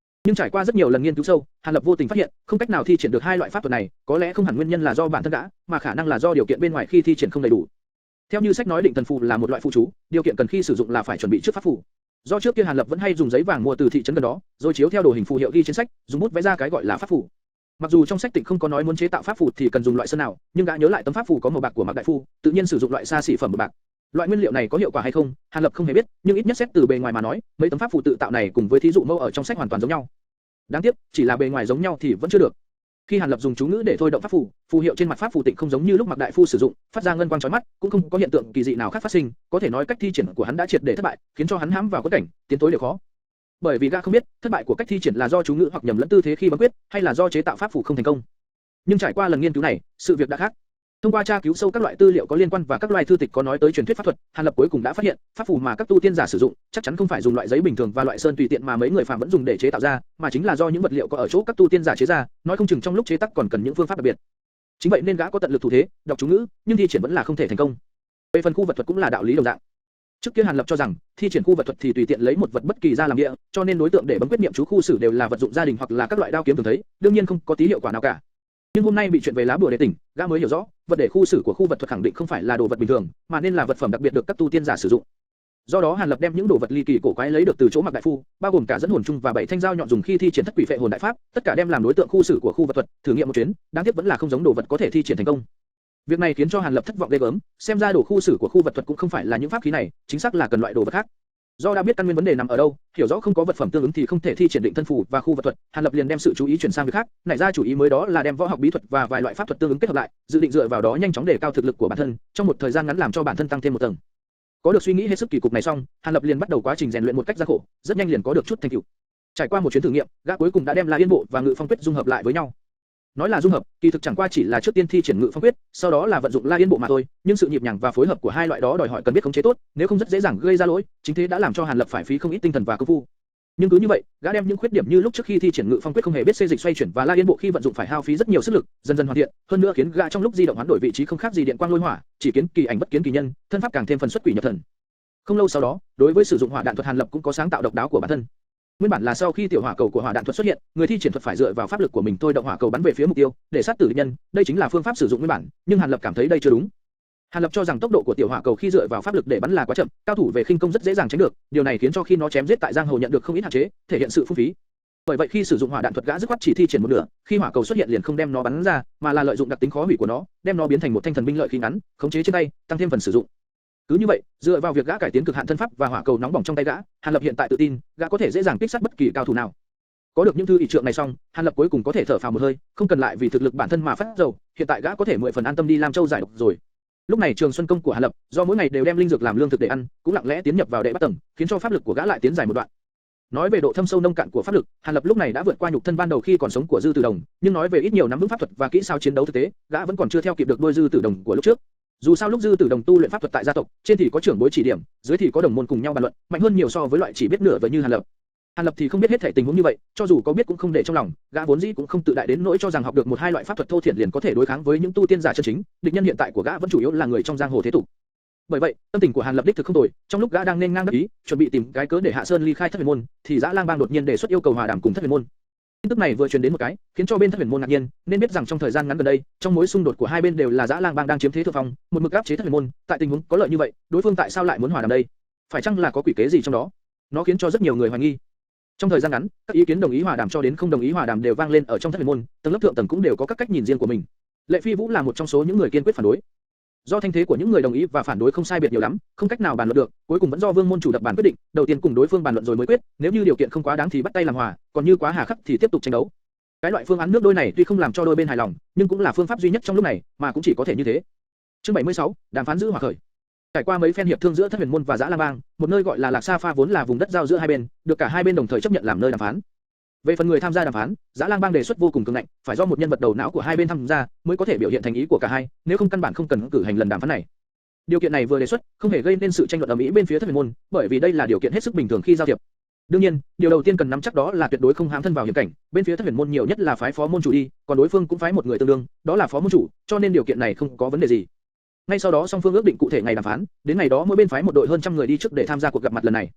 Nhưng trải qua rất nhiều lần nghiên cứu sâu, Hàn Lập vô tình phát hiện, không cách nào thi triển được hai loại pháp thuật này, có lẽ không hẳn nguyên nhân là do bản thân gã, mà khả năng là do điều kiện bên ngoài khi thi triển không đầy đủ. Theo như sách nói, Định Thần Phù là một loại phù chú, điều kiện cần khi sử dụng là phải chuẩn bị trước pháp phù. Do trước kia Hàn Lập vẫn hay dùng giấy vàng mua từ thị trấn gần đó, rồi chiếu theo đồ hình phù hiệu ghi trên sách, dùng bút vẽ ra cái gọi là pháp phù. Mặc dù trong sách tịch không có nói muốn chế tạo pháp phù thì cần dùng loại sơn nào, nhưng gã nhớ lại tấm pháp phù có màu bạc của Mạc Đại Phu, tự nhiên sử dụng loại xa xỉ phẩm màu bạc. Loại nguyên liệu này có hiệu quả hay không, Hàn Lập không hề biết, nhưng ít nhất xét từ bề ngoài mà nói, mấy tấm pháp phù tự tạo này cùng với thí dụ mẫu ở trong sách hoàn toàn giống nhau. Đáng tiếc, chỉ là bề ngoài giống nhau thì vẫn chưa được. Khi Hàn Lập dùng chú ngữ để thôi động pháp phù, phù hiệu trên mặt pháp phù tịnh không giống như lúc Mạc Đại Phu sử dụng, phát ra ngân quang chói mắt, cũng không có hiện tượng kỳ dị nào khác phát sinh, có thể nói cách thi triển của hắn đã triệt để thất bại, khiến cho hắn hãm vào quẫn cảnh, tiến tối đều khó. Bởi vì gã không biết, thất bại của cách thi triển là do chú ngữ hoặc nhầm lẫn tư thế khi bấm quyết, hay là do chế tạo pháp phù không thành công. Nhưng trải qua lần nghiên cứu này, sự việc đã khác. Thông qua tra cứu sâu các loại tư liệu có liên quan và các loại thư tịch có nói tới truyền thuyết pháp thuật, Hàn Lập cuối cùng đã phát hiện, pháp phù mà các tu tiên giả sử dụng, chắc chắn không phải dùng loại giấy bình thường và loại sơn tùy tiện mà mấy người phàm vẫn dùng để chế tạo ra, mà chính là do những vật liệu có ở chỗ các tu tiên giả chế ra, nói không chừng trong lúc chế tác còn cần những phương pháp đặc biệt. Chính vậy nên gã có tận lực thủ thế, đọc chú ngữ, nhưng thi triển vẫn là không thể thành công. Về phần khu vật thuật cũng là đạo lý đồng dạng. Trước kia Hàn Lập cho rằng, thi triển khu vật thuật thì tùy tiện lấy một vật bất kỳ ra làm địa, cho nên đối tượng để bấm quyết niệm chú khu sử đều là vật dụng gia đình hoặc là các loại đao kiếm thường thấy, đương nhiên không có tí hiệu quả nào cả. Nhưng hôm nay bị chuyện về lá bùa để tỉnh, gã mới hiểu rõ, vật để khu sử của khu vật thuật khẳng định không phải là đồ vật bình thường, mà nên là vật phẩm đặc biệt được các tu tiên giả sử dụng. Do đó Hàn Lập đem những đồ vật ly kỳ cổ quái lấy được từ chỗ Mạc Đại Phu, bao gồm cả dẫn hồn chung và 7 thanh dao nhọn dùng khi thi triển thất quỷ phệ hồn đại pháp, tất cả đem làm đối tượng khu sử của khu vật thuật, thử nghiệm một chuyến, đáng tiếc vẫn là không giống đồ vật có thể thi triển thành công. Việc này khiến cho Hàn Lập thất vọng ghê gớm, xem ra đồ khu sử của khu vật thuật cũng không phải là những pháp khí này, chính xác là cần loại đồ vật khác. Do đã biết căn nguyên vấn đề nằm ở đâu, hiểu rõ không có vật phẩm tương ứng thì không thể thi triển Định Thân Phù và khu vật thuật, Hàn Lập liền đem sự chú ý chuyển sang việc khác, nảy ra chủ ý mới đó là đem võ học bí thuật và vài loại pháp thuật tương ứng kết hợp lại, dự định dựa vào đó nhanh chóng đề cao thực lực của bản thân, trong một thời gian ngắn làm cho bản thân tăng thêm một tầng. Có được suy nghĩ hết sức kỳ cục này xong, Hàn Lập liền bắt đầu quá trình rèn luyện một cách gian khổ, rất nhanh liền có được chút thành tựu. Trải qua một chuyến thử nghiệm, gã cuối cùng đã đem La Yên Bộ và Ngự Phong Quyết dung hợp lại với nhau. Nói là dung hợp, kỳ thực chẳng qua chỉ là trước tiên thi triển Ngự Phong Quyết, sau đó là vận dụng La Yên Bộ mà thôi, nhưng sự nhịp nhàng và phối hợp của hai loại đó đòi hỏi cần biết khống chế tốt, nếu không rất dễ dàng gây ra lỗi, chính thế đã làm cho Hàn Lập phải phí không ít tinh thần và công phu. Nhưng cứ như vậy, gã đem những khuyết điểm như lúc trước khi thi triển Ngự Phong Quyết không hề biết xê dịch xoay chuyển và La Yên Bộ khi vận dụng phải hao phí rất nhiều sức lực, dần dần hoàn thiện, hơn nữa khiến gã trong lúc di động hoán đổi vị trí không khác gì điện quang lôi hỏa, chỉ kiến kỳ ảnh bất kiến kỳ nhân, thân pháp càng thêm phần xuất quỷ nhập thần. Không lâu sau đó, đối với sử dụng hỏa đạn thuật Hàn Lập cũng có sáng tạo độc đáo của bản thân. Nguyên bản là sau khi tiểu hỏa cầu của hỏa đạn thuật xuất hiện, người thi triển thuật phải dựa vào pháp lực của mình thôi động hỏa cầu bắn về phía mục tiêu, để sát tử địch nhân, đây chính là phương pháp sử dụng nguyên bản, nhưng Hàn Lập cảm thấy đây chưa đúng. Hàn Lập cho rằng tốc độ của tiểu hỏa cầu khi dựa vào pháp lực để bắn là quá chậm, cao thủ về khinh công rất dễ dàng tránh được, điều này khiến cho khi nó chém giết tại giang hồ nhận được không ít hạn chế, thể hiện sự phung phí. Bởi vậy khi sử dụng hỏa đạn thuật gã dứt khoát chỉ thi triển một nửa, khi hỏa cầu xuất hiện liền không đem nó bắn ra, mà là lợi dụng đặc tính khó hủy của nó, đem nó biến thành một thanh thần binh lợi khí ngắn, khống chế trên tay, tăng thêm phần sử dụng. Cứ như vậy, dựa vào việc gã cải tiến cực hạn thân pháp và hỏa cầu nóng bỏng trong tay gã, Hàn Lập hiện tại tự tin, gã có thể dễ dàng kích sát bất kỳ cao thủ nào. Có được những thứ ỷ trượng này xong, Hàn Lập cuối cùng có thể thở phào một hơi, không cần lại vì thực lực bản thân mà phát dầu, hiện tại gã có thể 10 phần an tâm đi Lam Châu giải độc rồi. Lúc này Trường Xuân công của Hàn Lập, do mỗi ngày đều đem linh dược làm lương thực để ăn, cũng lặng lẽ tiến nhập vào đệ bắt tầng, khiến cho pháp lực của gã lại tiến dài một đoạn. Nói về độ thâm sâu nông cạn của pháp lực, Hàn Lập lúc này đã vượt qua nhục thân ban đầu khi còn sống của Dư Tử Đồng, nhưng nói về ít nhiều nắm vững pháp thuật và kỹ xảo chiến đấu thực tế, gã vẫn còn chưa theo kịp được đôi Dư Tử Đồng của lúc trước. Dù sao lúc Dư Tử Đồng tu luyện pháp thuật tại gia tộc, trên thì có trưởng bối chỉ điểm, dưới thì có đồng môn cùng nhau bàn luận, mạnh hơn nhiều so với loại chỉ biết nửa vời như Hàn Lập. Hàn Lập thì không biết hết thảy tình huống như vậy, cho dù có biết cũng không để trong lòng, gã vốn dĩ cũng không tự đại đến nỗi cho rằng học được một hai loại pháp thuật thô thiển liền có thể đối kháng với những tu tiên giả chân chính, địch nhân hiện tại của gã vẫn chủ yếu là người trong giang hồ thế tục. Bởi vậy, tâm tình của Hàn Lập đích thực không tồi, trong lúc gã đang nên ngang đắc ý, chuẩn bị tìm cái cớ để hạ sơn ly khai Thất Huyền môn, thì Dã Lang Bang đột nhiên đề xuất yêu cầu hòa đàm cùng Thất Huyền môn. Tin tức này vừa truyền đến một cái, khiến cho bên Thất Huyền môn ngạc nhiên, nên biết rằng trong thời gian ngắn gần đây, trong mối xung đột của hai bên đều là Dã Lang Bang đang chiếm thế thượng phong, một mực áp chế Thất Huyền môn, tại tình huống có lợi như vậy, đối phương tại sao lại muốn hòa đàm đây? Phải chăng là có quỷ kế gì trong đó? Nó khiến cho rất nhiều người hoài nghi. Trong thời gian ngắn, các ý kiến đồng ý hòa đàm cho đến không đồng ý hòa đàm đều vang lên ở trong Thất Huyền môn, tầng lớp thượng tầng cũng đều có các cách nhìn riêng của mình. Lệ Phi Vũ là một trong số những người kiên quyết phản đối. Do thanh thế của những người đồng ý và phản đối không sai biệt nhiều lắm, không cách nào bàn luận được, cuối cùng vẫn do Vương môn chủ đập bàn quyết định, đầu tiên cùng đối phương bàn luận rồi mới quyết, nếu như điều kiện không quá đáng thì bắt tay làm hòa, còn như quá hà khắc thì tiếp tục tranh đấu. Cái loại phương án nước đôi này tuy không làm cho đôi bên hài lòng, nhưng cũng là phương pháp duy nhất trong lúc này, mà cũng chỉ có thể như thế. Chương 76, đàm phán giữ hòa khởi. Trải qua mấy phen hiệp thương giữa Thất Huyền môn và Dã Lang Bang, một nơi gọi là Lạc Sa Pha vốn là vùng đất giao giữa hai bên, được cả hai bên đồng thời chấp nhận làm nơi đàm phán. Về phần người tham gia đàm phán, Dã Lang Bang đề xuất vô cùng cường ngạnh, phải do một nhân vật đầu não của hai bên tham gia mới có thể biểu hiện thành ý của cả hai, nếu không căn bản không cần cử hành lần đàm phán này. Điều kiện này vừa đề xuất, không hề gây nên sự tranh luận ầm ĩ bên phía Thất Huyền môn, bởi vì đây là điều kiện hết sức bình thường khi giao thiệp. Đương nhiên, điều đầu tiên cần nắm chắc đó là tuyệt đối không hãm thân vào hiểm cảnh, bên phía Thất Huyền môn nhiều nhất là phái phó môn chủ đi, còn đối phương cũng phái một người tương đương, đó là phó môn chủ, cho nên điều kiện này không có vấn đề gì. Ngay sau đó song phương ước định cụ thể ngày đàm phán, đến ngày đó mỗi bên phái một đội hơn trăm người đi trước để tham gia cuộc gặp mặt lần này.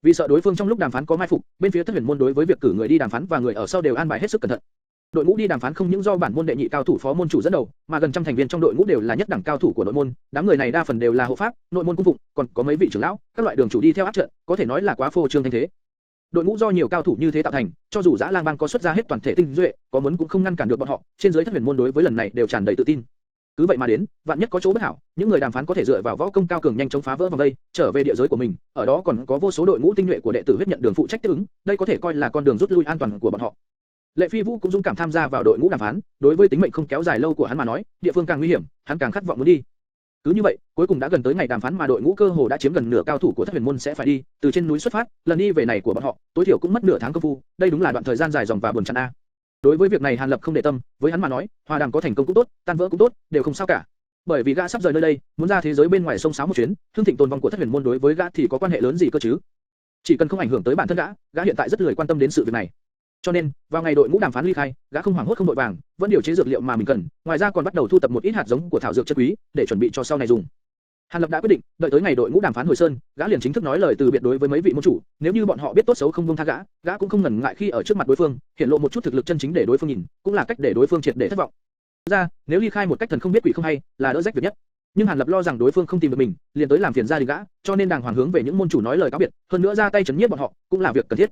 Vì sợ đối phương trong lúc đàm phán có mai phục, bên phía Thất Huyền môn đối với việc cử người đi đàm phán và người ở sau đều an bài hết sức cẩn thận. Đội ngũ đi đàm phán không những do bản môn đệ nhị cao thủ phó môn chủ dẫn đầu, mà gần trăm thành viên trong đội ngũ đều là nhất đẳng cao thủ của nội môn, đám người này đa phần đều là hộ pháp, nội môn cung phụng, còn có mấy vị trưởng lão, các loại đường chủ đi theo áp trận, có thể nói là quá phô trương thanh thế. Đội ngũ do nhiều cao thủ như thế tạo thành, cho dù Dã Lang Bang có xuất ra hết toàn thể tinh duệ, có muốn cũng không ngăn cản được bọn họ, trên dưới Thất Huyền môn đối với lần này đều tràn đầy tự tin. Cứ vậy mà đến, vạn nhất có chỗ bất hảo, những người đàm phán có thể dựa vào võ công cao cường nhanh chóng phá vỡ vòng vây, trở về địa giới của mình, ở đó còn có vô số đội ngũ tinh nhuệ của đệ tử huyết nhận đường phụ trách tiếp ứng, đây có thể coi là con đường rút lui an toàn của bọn họ. Lệ Phi Vũ cũng dũng cảm tham gia vào đội ngũ đàm phán, đối với tính mệnh không kéo dài lâu của hắn mà nói, địa phương càng nguy hiểm, hắn càng khát vọng muốn đi. Cứ như vậy, cuối cùng đã gần tới ngày đàm phán mà đội ngũ cơ hồ đã chiếm gần nửa cao thủ của Thất Huyền môn sẽ phải đi, từ trên núi xuất phát, lần đi về này của bọn họ, tối thiểu cũng mất nửa tháng công phu, đây đúng là đoạn thời gian dài dòng và buồn chán a. Đối với việc này Hàn Lập không để tâm, với hắn mà nói, hòa đàm có thành công cũng tốt, tan vỡ cũng tốt, đều không sao cả. Bởi vì gã sắp rời nơi đây, muốn ra thế giới bên ngoài sông sáo một chuyến, thương thịnh tồn vong của Thất Huyền môn đối với gã thì có quan hệ lớn gì cơ chứ? Chỉ cần không ảnh hưởng tới bản thân gã hiện tại rất lười quan tâm đến sự việc này. Cho nên, vào ngày đội ngũ đàm phán ly khai, gã không hoảng hốt không đội vàng, vẫn điều chế dược liệu mà mình cần, ngoài ra còn bắt đầu thu tập một ít hạt giống của thảo dược chân quý, để chuẩn bị cho sau này dùng. Hàn Lập đã quyết định, đợi tới ngày đội ngũ đàm phán hồi sơn, gã liền chính thức nói lời từ biệt đối với mấy vị môn chủ, nếu như bọn họ biết tốt xấu không buông tha gã cũng không ngần ngại khi ở trước mặt đối phương, hiện lộ một chút thực lực chân chính để đối phương nhìn, cũng là cách để đối phương triệt để thất vọng. Thực ra, nếu ly khai một cách thần không biết quỷ không hay, là đỡ rách việc nhất. Nhưng Hàn Lập lo rằng đối phương không tìm được mình, liền tới làm phiền gia đình gã, cho nên đàng hoàng hướng về những môn chủ nói lời cáo biệt, hơn nữa ra tay trấn nhiếp bọn họ, cũng là việc cần thiết.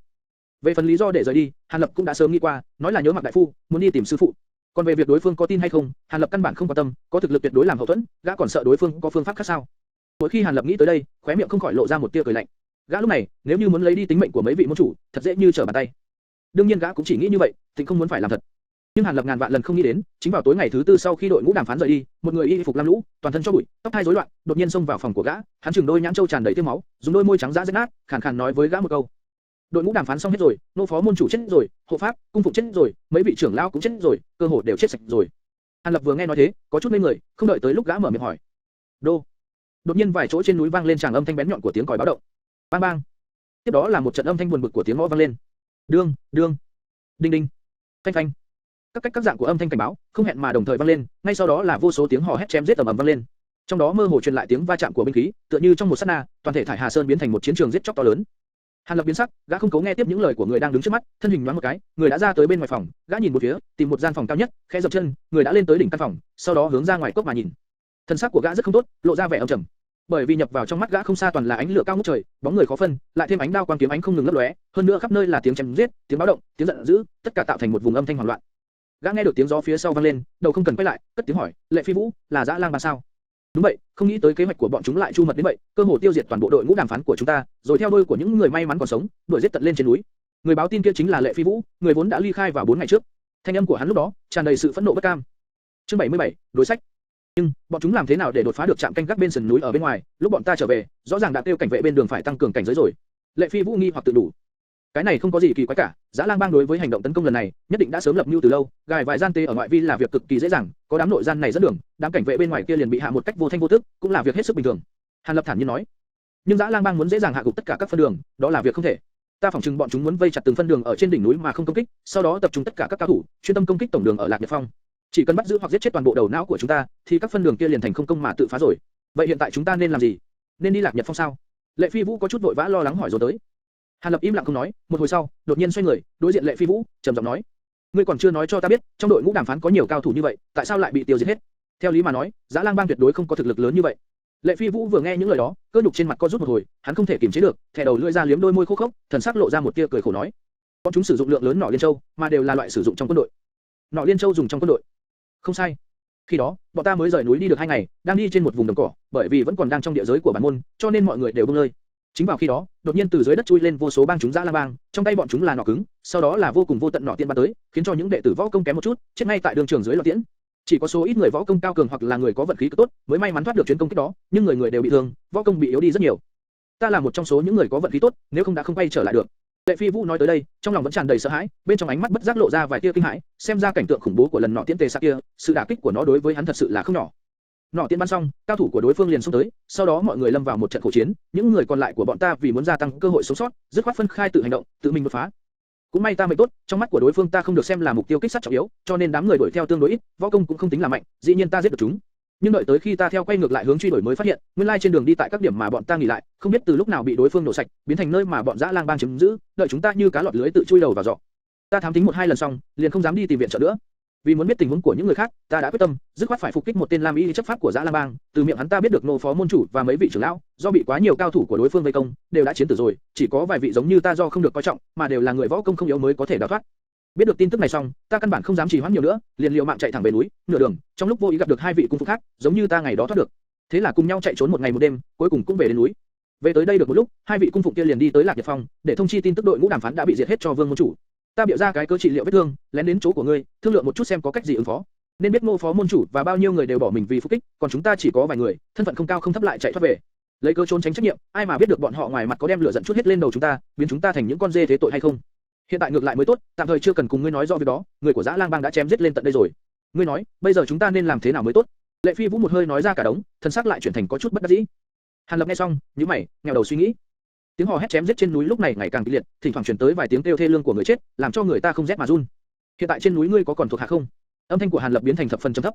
Về phần lý do để rời đi, Hàn Lập cũng đã sớm nghĩ qua, nói là nhớ Mạc đại phu, muốn đi tìm sư phụ. Còn về việc đối phương có tin hay không, Hàn Lập căn bản không quan tâm, có thực lực tuyệt đối làm hậu thuẫn, gã còn sợ đối phương có phương pháp khác sao? Mỗi khi Hàn Lập nghĩ tới đây, khóe miệng không khỏi lộ ra một tia cười lạnh. Gã lúc này, nếu như muốn lấy đi tính mệnh của mấy vị môn chủ, thật dễ như trở bàn tay. Đương nhiên gã cũng chỉ nghĩ như vậy, thì không muốn phải làm thật. Nhưng Hàn Lập ngàn vạn lần không nghĩ đến, chính vào tối ngày thứ tư sau khi đội ngũ đàm phán rời đi, một người y phục lam lũ, toàn thân cho bụi, tóc hai rối loạn, đột nhiên xông vào phòng của gã, hắn chừng đôi nhãn châu tràn đầy tiêu máu, dùng đôi môi trắng dã rách nát, khàn khàn nói với gã một câu: đội ngũ đàm phán xong hết rồi, nô phó môn chủ chết rồi, hộ pháp, cung phụng chết rồi, mấy vị trưởng lão cũng chết rồi, cơ hồ đều chết sạch rồi. Hàn Lập vừa nghe nói thế, có chút ngây người, không đợi tới lúc gã mở miệng hỏi: đô. Đột nhiên vài chỗ trên núi vang lên tràng âm thanh bén nhọn của tiếng còi báo động. Bang bang. Tiếp đó là một trận âm thanh buồn bực của tiếng gõ vang lên. Đương, đương, đinh đinh, phanh phanh. Các dạng của âm thanh cảnh báo không hẹn mà đồng thời vang lên, ngay sau đó là vô số tiếng hò hét chém giết ầm ầm vang lên. Trong đó mơ hồ truyền lại tiếng va chạm của binh khí, tựa như trong một sát na, toàn thể Thải Hà Sơn biến thành một chiến trường giết chóc to lớn. Hàn Lập biến sắc, gã không cố nghe tiếp những lời của người đang đứng trước mắt, thân hình nhoáng một cái, người đã ra tới bên ngoài phòng, gã nhìn một phía, tìm một gian phòng cao nhất, khẽ dậm chân, người đã lên tới đỉnh căn phòng, sau đó hướng ra ngoài cốc mà nhìn. Thân sắc của gã rất không tốt, lộ ra vẻ âm trầm. Bởi vì nhập vào trong mắt gã không xa toàn là ánh lửa cao ngút trời, bóng người khó phân, lại thêm ánh đao quang kiếm ánh không ngừng lấp lóe, hơn nữa khắp nơi là tiếng chém giết, tiếng báo động, tiếng giận dữ, tất cả tạo thành một vùng âm thanh hoảng loạn. Gã nghe được tiếng gió phía sau vang lên, đầu không cần quay lại, cất tiếng hỏi: Lệ Phi Vũ, là Dã Lang Bang sao? Đúng vậy, không nghĩ tới kế hoạch của bọn chúng lại chu mật đến vậy, cơ hồ tiêu diệt toàn bộ đội ngũ đàm phán của chúng ta, rồi theo đuôi của những người may mắn còn sống, đuổi giết tận lên trên núi. Người báo tin kia chính là Lệ Phi Vũ, người vốn đã ly khai vào 4 ngày trước. Thanh âm của hắn lúc đó tràn đầy sự phẫn nộ bất cam. Chương 77, đối sách. Nhưng bọn chúng làm thế nào để đột phá được trạm canh gác bên sườn núi ở bên ngoài? Lúc bọn ta trở về, rõ ràng đã kêu cảnh vệ bên đường phải tăng cường cảnh giới rồi. Lệ Phi Vũ nghi hoặc tự đủ. Cái này không có gì kỳ quái cả, Dã Lang Bang đối với hành động tấn công lần này, nhất định đã sớm lập mưu từ lâu, gài vài gian tế ở ngoại vi là việc cực kỳ dễ dàng, có đám nội gian này dẫn đường, đám cảnh vệ bên ngoài kia liền bị hạ một cách vô thanh vô tức, cũng là việc hết sức bình thường. Hàn Lập thản nhiên nói. Nhưng Dã Lang Bang muốn dễ dàng hạ gục tất cả các phân đường, đó là việc không thể. Ta phỏng chừng bọn chúng muốn vây chặt từng phân đường ở trên đỉnh núi mà không công kích, sau đó tập trung tất cả các cao thủ, chuyên tâm công kích tổng đường ở Lạc Nhật Phong. Chỉ cần bắt giữ hoặc giết chết toàn bộ đầu não của chúng ta, thì các phân đường kia liền thành không công mà tự phá rồi. Vậy hiện tại chúng ta nên làm gì? Nên đi Lạc Nhật Phong sao? Lệ Phi Vũ có chút vội vã lo lắng hỏi rồi tới. Hàn Lập im lặng không nói, một hồi sau, đột nhiên xoay người, đối diện Lệ Phi Vũ, trầm giọng nói: ngươi còn chưa nói cho ta biết, trong đội ngũ đàm phán có nhiều cao thủ như vậy, tại sao lại bị tiêu diệt hết? Theo lý mà nói, Dã Lang Bang tuyệt đối không có thực lực lớn như vậy. Lệ Phi Vũ vừa nghe những lời đó, cơ nhục trên mặt co rút một hồi, hắn không thể kiềm chế được, thè đầu lưỡi ra liếm đôi môi khô khốc, thần sắc lộ ra một tia cười khổ nói: bọn chúng sử dụng lượng lớn nỏ liên châu, mà đều là loại sử dụng trong quân đội. Nỏ liên châu dùng trong quân đội? Không sai. Khi đó, bọn ta mới rời núi đi được 2 ngày, đang đi trên một vùng đồng cỏ, bởi vì vẫn còn đang trong địa giới của bản môn, cho nên mọi người đều buông lơi. Chính vào khi đó, đột nhiên từ dưới đất chui lên vô số bang chúng Dã Lang Bang, trong tay bọn chúng là nỏ cứng, sau đó là vô cùng vô tận nỏ tiễn bắn tới, khiến cho những đệ tử võ công kém một chút, chết ngay tại đường trường dưới loạn tiễn. Chỉ có số ít người võ công cao cường hoặc là người có vận khí cực tốt, mới may mắn thoát được chuyến công kích đó, nhưng người người đều bị thương, võ công bị yếu đi rất nhiều. Ta là một trong số những người có vận khí tốt, nếu không đã không quay trở lại được. Lệ Phi Vũ nói tới đây, trong lòng vẫn tràn đầy sợ hãi, bên trong ánh mắt bất giác lộ ra vài tia kinh hãi, xem ra cảnh tượng khủng bố của lần nỏ tiễn tề xạ kia, sự đả kích của nó đối với hắn thật sự là không nhỏ. Nỏ tiễn bắn xong, cao thủ của đối phương liền xông tới, sau đó mọi người lâm vào một trận khổ chiến, những người còn lại của bọn ta vì muốn gia tăng cơ hội sống sót, dứt khoát phân khai tự hành động, tự mình đột phá. Cũng may ta mệnh tốt, trong mắt của đối phương ta không được xem là mục tiêu kích sát trọng yếu, cho nên đám người đuổi theo tương đối ít, võ công cũng không tính là mạnh, dĩ nhiên ta giết được chúng. Nhưng đợi tới khi ta theo quay ngược lại hướng truy đuổi mới phát hiện, nguyên lai trên đường đi tại các điểm mà bọn ta nghỉ lại, không biết từ lúc nào bị đối phương nổ sạch, biến thành nơi mà bọn Dã Lang Bang chiếm giữ, đợi chúng ta như cá lọt lưới tự chui đầu vào giỏ. Ta thám thính 1-2 lần xong, liền không dám đi tìm viện trợ nữa. Vì muốn biết tình huống của những người khác, ta đã quyết tâm, dứt khoát phải phục kích một tên Lam Y chấp pháp của Dã Lang Bang. Từ miệng hắn ta biết được nô phó môn chủ và mấy vị trưởng lão, do bị quá nhiều cao thủ của đối phương vây công, đều đã chiến tử rồi, chỉ có vài vị giống như ta do không được coi trọng, mà đều là người võ công không yếu mới có thể đào thoát. Biết được tin tức này xong, ta căn bản không dám trì hoãn nhiều nữa, liền liều mạng chạy thẳng về núi. Nửa đường, trong lúc vô ý gặp được 2 vị cung phụ khác, giống như ta ngày đó thoát được. Thế là cùng nhau chạy trốn một ngày một đêm, cuối cùng cũng về đến núi. Về tới đây được một lúc, 2 vị cung phụ kia liền đi tới Lạc Nhật Phong, để thông chi tin tức đội ngũ đàm phán đã bị diệt hết cho Vương môn chủ. Ta biểu ra cái cơ trị liệu vết thương, lén đến chỗ của ngươi, thương lượng một chút xem có cách gì ứng phó. Nên biết Ngô phó môn chủ và bao nhiêu người đều bỏ mình vì phục kích, còn chúng ta chỉ có vài người, thân phận không cao không thấp lại chạy thoát về. Lấy cớ trốn tránh trách nhiệm, ai mà biết được bọn họ ngoài mặt có đem lửa giận chút hết lên đầu chúng ta, biến chúng ta thành những con dê thế tội hay không? Hiện tại ngược lại mới tốt, tạm thời chưa cần cùng ngươi nói rõ việc đó, người của Dã Lang Bang đã chém giết lên tận đây rồi. Ngươi nói, bây giờ chúng ta nên làm thế nào mới tốt? Lệ Phi Vũ một hơi nói ra cả đống, thân xác lại chuyển thành có chút bất đắc dĩ. Hàn Lập nghe xong, nhíu mày, nghèo đầu suy nghĩ. Tiếng hò hét chém giết trên núi lúc này ngày càng kịch liệt, thỉnh thoảng truyền tới vài tiếng kêu thê lương của người chết, làm cho người ta không rét mà run. Hiện tại trên núi ngươi có còn thuộc hạ không? Âm thanh của Hàn Lập biến thành thập phần trầm thấp.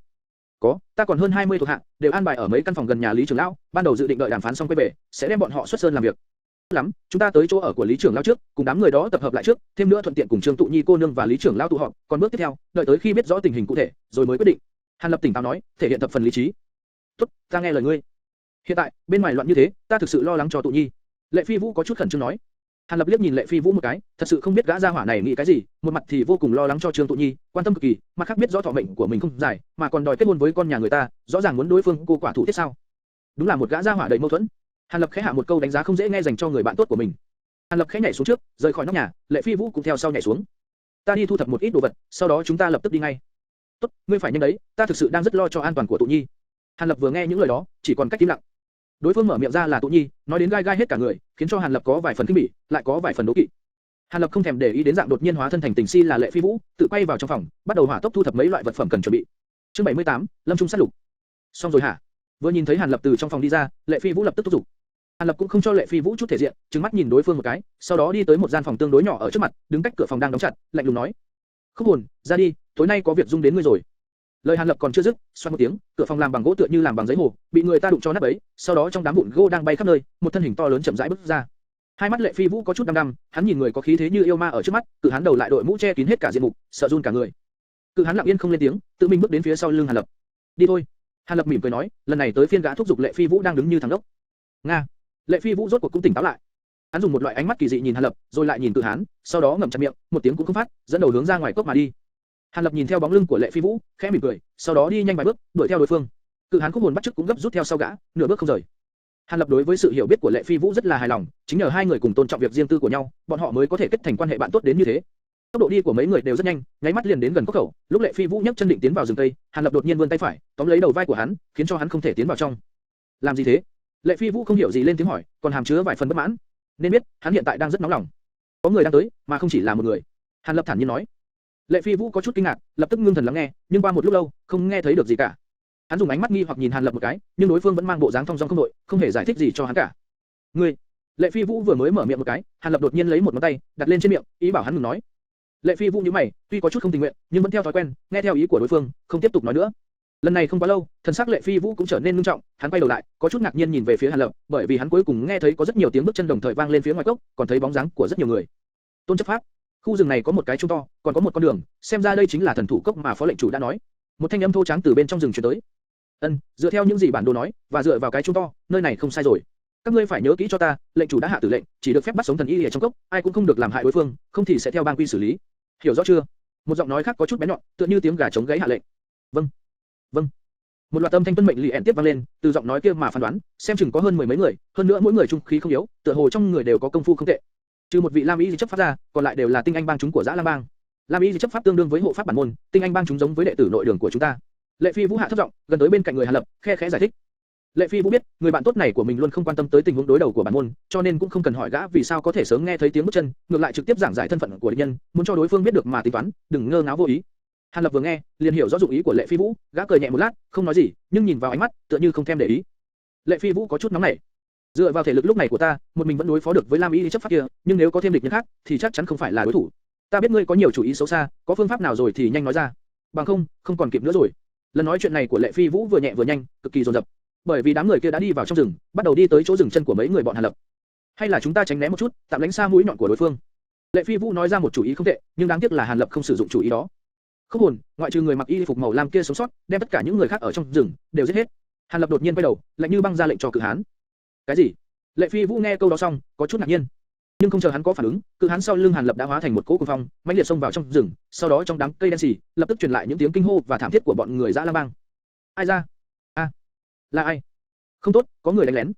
Có, ta còn hơn 20 thuộc hạ, đều an bài ở mấy căn phòng gần nhà Lý trưởng lão, ban đầu dự định đợi đàm phán xong quay về, sẽ đem bọn họ xuất sơn làm việc. Lắm, chúng ta tới chỗ ở của Lý trưởng lão trước, cùng đám người đó tập hợp lại trước, thêm nữa thuận tiện cùng Trương Tụ Nhi cô nương và Lý trưởng lão tụ họp, còn bước tiếp theo, đợi tới khi biết rõ tình hình cụ thể, rồi mới quyết định. Hàn Lập tỉnh táo nói, thể hiện thập phần lý trí. Tốt, ta nghe lời ngươi. Hiện tại, bên ngoài loạn như thế, ta thực sự lo lắng cho Tụ Nhi. Lệ Phi Vũ có chút khẩn trương nói. Hàn Lập liếc nhìn Lệ Phi Vũ một cái, thật sự không biết gã gia hỏa này nghĩ cái gì, một mặt thì vô cùng lo lắng cho Trương Tụ Nhi, quan tâm cực kỳ, mặt khác biết rõ thọ mệnh của mình không dài, mà còn đòi kết hôn với con nhà người ta, rõ ràng muốn đối phương cô quả thủ tiết sao? Đúng là một gã gia hỏa đầy mâu thuẫn. Hàn Lập khẽ hạ một câu đánh giá không dễ nghe dành cho người bạn tốt của mình. Hàn Lập khẽ nhảy xuống trước, rời khỏi nóc nhà, Lệ Phi Vũ cũng theo sau nhảy xuống. Ta đi thu thập một ít đồ vật, sau đó chúng ta lập tức đi ngay. Tốt, ngươi phải nhanh đấy, ta thực sự đang rất lo cho an toàn của Tụ Nhi. Hàn Lập vừa nghe những lời đó, chỉ còn cách im lặng. Đối phương mở miệng ra là Tụ Nhi, nói đến gai gai hết cả người, khiến cho Hàn Lập có vài phần kinh bỉ, lại có vài phần đố kỵ. Hàn Lập không thèm để ý đến dạng đột nhiên hóa thân thành tình si là Lệ Phi Vũ, tự quay vào trong phòng, bắt đầu hỏa tốc thu thập mấy loại vật phẩm cần chuẩn bị. Chương 78, Lâm Trung sát lục. Xong rồi hả? Vừa nhìn thấy Hàn Lập từ trong phòng đi ra, Lệ Phi Vũ lập tức thúc giục. Hàn Lập cũng không cho Lệ Phi Vũ chút thể diện, trừng mắt nhìn đối phương một cái, sau đó đi tới một gian phòng tương đối nhỏ ở trước mặt, đứng cách cửa phòng đang đóng chặt, lạnh lùng nói: "Khúc Hồn, ra đi, tối nay có việc dung đến ngươi rồi." Lời Hàn Lập còn chưa dứt, xoang một tiếng, cửa phòng làm bằng gỗ tựa như làm bằng giấy hồ, bị người ta đụng cho nát bấy, sau đó trong đám vụn gỗ đang bay khắp nơi, một thân hình to lớn chậm rãi bước ra. Hai mắt Lệ Phi Vũ có chút đăm đăm, hắn nhìn người có khí thế như yêu ma ở trước mắt, cự hắn đầu lại đội mũ che kín hết cả diện mục, sợ run cả người. Cự hắn lặng yên không lên tiếng, tự mình bước đến phía sau lưng Hàn Lập. "Đi thôi." Hàn Lập mỉm cười nói, lần này tới phiên gã thúc giục Lệ Phi Vũ đang đứng như thằng đốc. Nga. Lệ Phi Vũ rốt cuộc cũng tỉnh táo lại. Hắn dùng một loại ánh mắt kỳ dị nhìn Hàn Lập, rồi lại nhìn Cự Hán, sau đó ngậm chặt miệng, một tiếng cũng không phát, dẫn đầu hướng ra ngoài cốc mà đi. Hàn Lập nhìn theo bóng lưng của Lệ Phi Vũ, khẽ mỉm cười, sau đó đi nhanh vài bước, đuổi theo đối phương. Cự Hán Khúc Hồn bắt chước cũng gấp rút theo sau gã, nửa bước không rời. Hàn Lập đối với sự hiểu biết của Lệ Phi Vũ rất là hài lòng, chính nhờ hai người cùng tôn trọng việc riêng tư của nhau, bọn họ mới có thể kết thành quan hệ bạn tốt đến như thế. Tốc độ đi của mấy người đều rất nhanh, nháy mắt liền đến gần cốc khẩu. Lúc Lệ Phi Vũ nhấc chân định tiến vào rừng cây, Hàn Lập đột nhiên vươn tay phải, tóm lấy đầu vai của hắn, khiến cho hắn không thể tiến vào trong. Làm gì thế? Lệ Phi Vũ không hiểu gì lên tiếng hỏi, còn hàm chứa vài phần bất mãn. Nên biết, hắn hiện tại đang rất nóng lòng. Có người đang tới, mà không chỉ là một người. Hàn Lập thản nhiên nói. Lệ Phi Vũ có chút kinh ngạc, lập tức ngưng thần lắng nghe, nhưng qua một lúc lâu, không nghe thấy được gì cả. Hắn dùng ánh mắt nghi hoặc nhìn Hàn Lập một cái, nhưng đối phương vẫn mang bộ dáng thong dong không đội, không hề giải thích gì cho hắn cả. Ngươi, Lệ Phi Vũ vừa mới mở miệng một cái, Hàn Lập đột nhiên lấy một ngón tay đặt lên trên miệng, ý bảo hắn ngừng nói. Lệ Phi Vũ nhíu mày, tuy có chút không tình nguyện, nhưng vẫn theo thói quen, nghe theo ý của đối phương, không tiếp tục nói nữa. Lần này không quá lâu, thần sắc Lệ Phi Vũ cũng trở nên nghiêm trọng, hắn quay đầu lại, có chút ngạc nhiên nhìn về phía Hàn Lập, bởi vì hắn cuối cùng nghe thấy có rất nhiều tiếng bước chân đồng thời vang lên phía ngoài cốc, còn thấy bóng dáng của rất nhiều người. Tôn chấp pháp, khu rừng này có một cái trung to, còn có một con đường, xem ra đây chính là thần thủ cốc mà phó lệnh chủ đã nói. Một thanh âm thô tráng từ bên trong rừng truyền tới. Dựa theo những gì bản đồ nói, và dựa vào cái trung to, nơi này không sai rồi. Các ngươi phải nhớ kỹ cho ta, lệnh chủ đã hạ tử lệnh, chỉ được phép bắt sống thần y ở trong cốc, ai cũng không được làm hại đối phương, không thì sẽ theo bang quy xử lý. Hiểu rõ chưa? Một giọng nói khác có chút bén nhọn, tựa như tiếng gà trống gáy hạ lệnh. Vâng, vâng. Một loạt âm thanh tuân mệnh liền tiếp vang lên, từ giọng nói kia mà phán đoán, xem chừng có hơn mười mấy người, hơn nữa mỗi người trung khí không yếu, tựa hồ trong người đều có công phu không tệ. Trừ một vị Lam Y chấp pháp ra, còn lại đều là tinh anh bang chúng của Dã Lam bang. Lam Y chấp pháp tương đương với hộ pháp bản môn, tinh anh bang chúng giống với đệ tử nội đường của chúng ta. Lệ Phi Vũ hạ thấp giọng, gần tới bên cạnh người Hàn Lập, khe khẽ giải thích. Lệ Phi Vũ biết, người bạn tốt này của mình luôn không quan tâm tới tình huống đối đầu của bản môn, cho nên cũng không cần hỏi gã vì sao có thể sớm nghe thấy tiếng bước chân, ngược lại trực tiếp giảng giải thân phận của địch nhân, muốn cho đối phương biết được mà tính toán, đừng ngơ ngáo vô ý. Hàn Lập vừa nghe, liền hiểu rõ dụng ý của Lệ Phi Vũ, gã cười nhẹ một lát, không nói gì, nhưng nhìn vào ánh mắt, tựa như không thèm để ý. Lệ Phi Vũ có chút nóng nảy. Dựa vào thể lực lúc này của ta, một mình vẫn đối phó được với Lam Y chấp pháp kia, nhưng nếu có thêm địch nhân khác, thì chắc chắn không phải là đối thủ. Ta biết ngươi có nhiều chủ ý xấu xa, có phương pháp nào rồi thì nhanh nói ra, bằng không, không còn kịp nữa rồi. Lần nói chuyện này của Lệ Phi Vũ vừa nhẹ vừa nhanh, cực kỳ dồn dập, bởi vì đám người kia đã đi vào trong rừng, bắt đầu đi tới chỗ dừng chân của mấy người bọn Hàn Lập. Hay là chúng ta tránh né một chút, tạm lánh xa mũi nhọn của đối phương. Lệ Phi Vũ nói ra một chủ ý không tệ, nhưng đáng tiếc là Hàn Lập không sử dụng chủ ý đó. Không hồn, ngoại trừ người mặc y phục màu lam kia sống sót, đem tất cả những người khác ở trong rừng đều giết hết. Hàn Lập đột nhiên quay đầu, lạnh như băng ra lệnh cho Cự Hán. Cái gì? Lệ Phi Vũ nghe câu đó xong, có chút ngạc nhiên, nhưng không chờ hắn có phản ứng, Cự Hán sau lưng Hàn Lập đã hóa thành một cỗ cuồng phong, mãnh liệt xông vào trong rừng. Sau đó trong đám cây đen sì, lập tức truyền lại những tiếng kinh hô và thảm thiết của bọn người Dã Lam bang. Ai ra? A, là ai? Không tốt, có người đánh lén.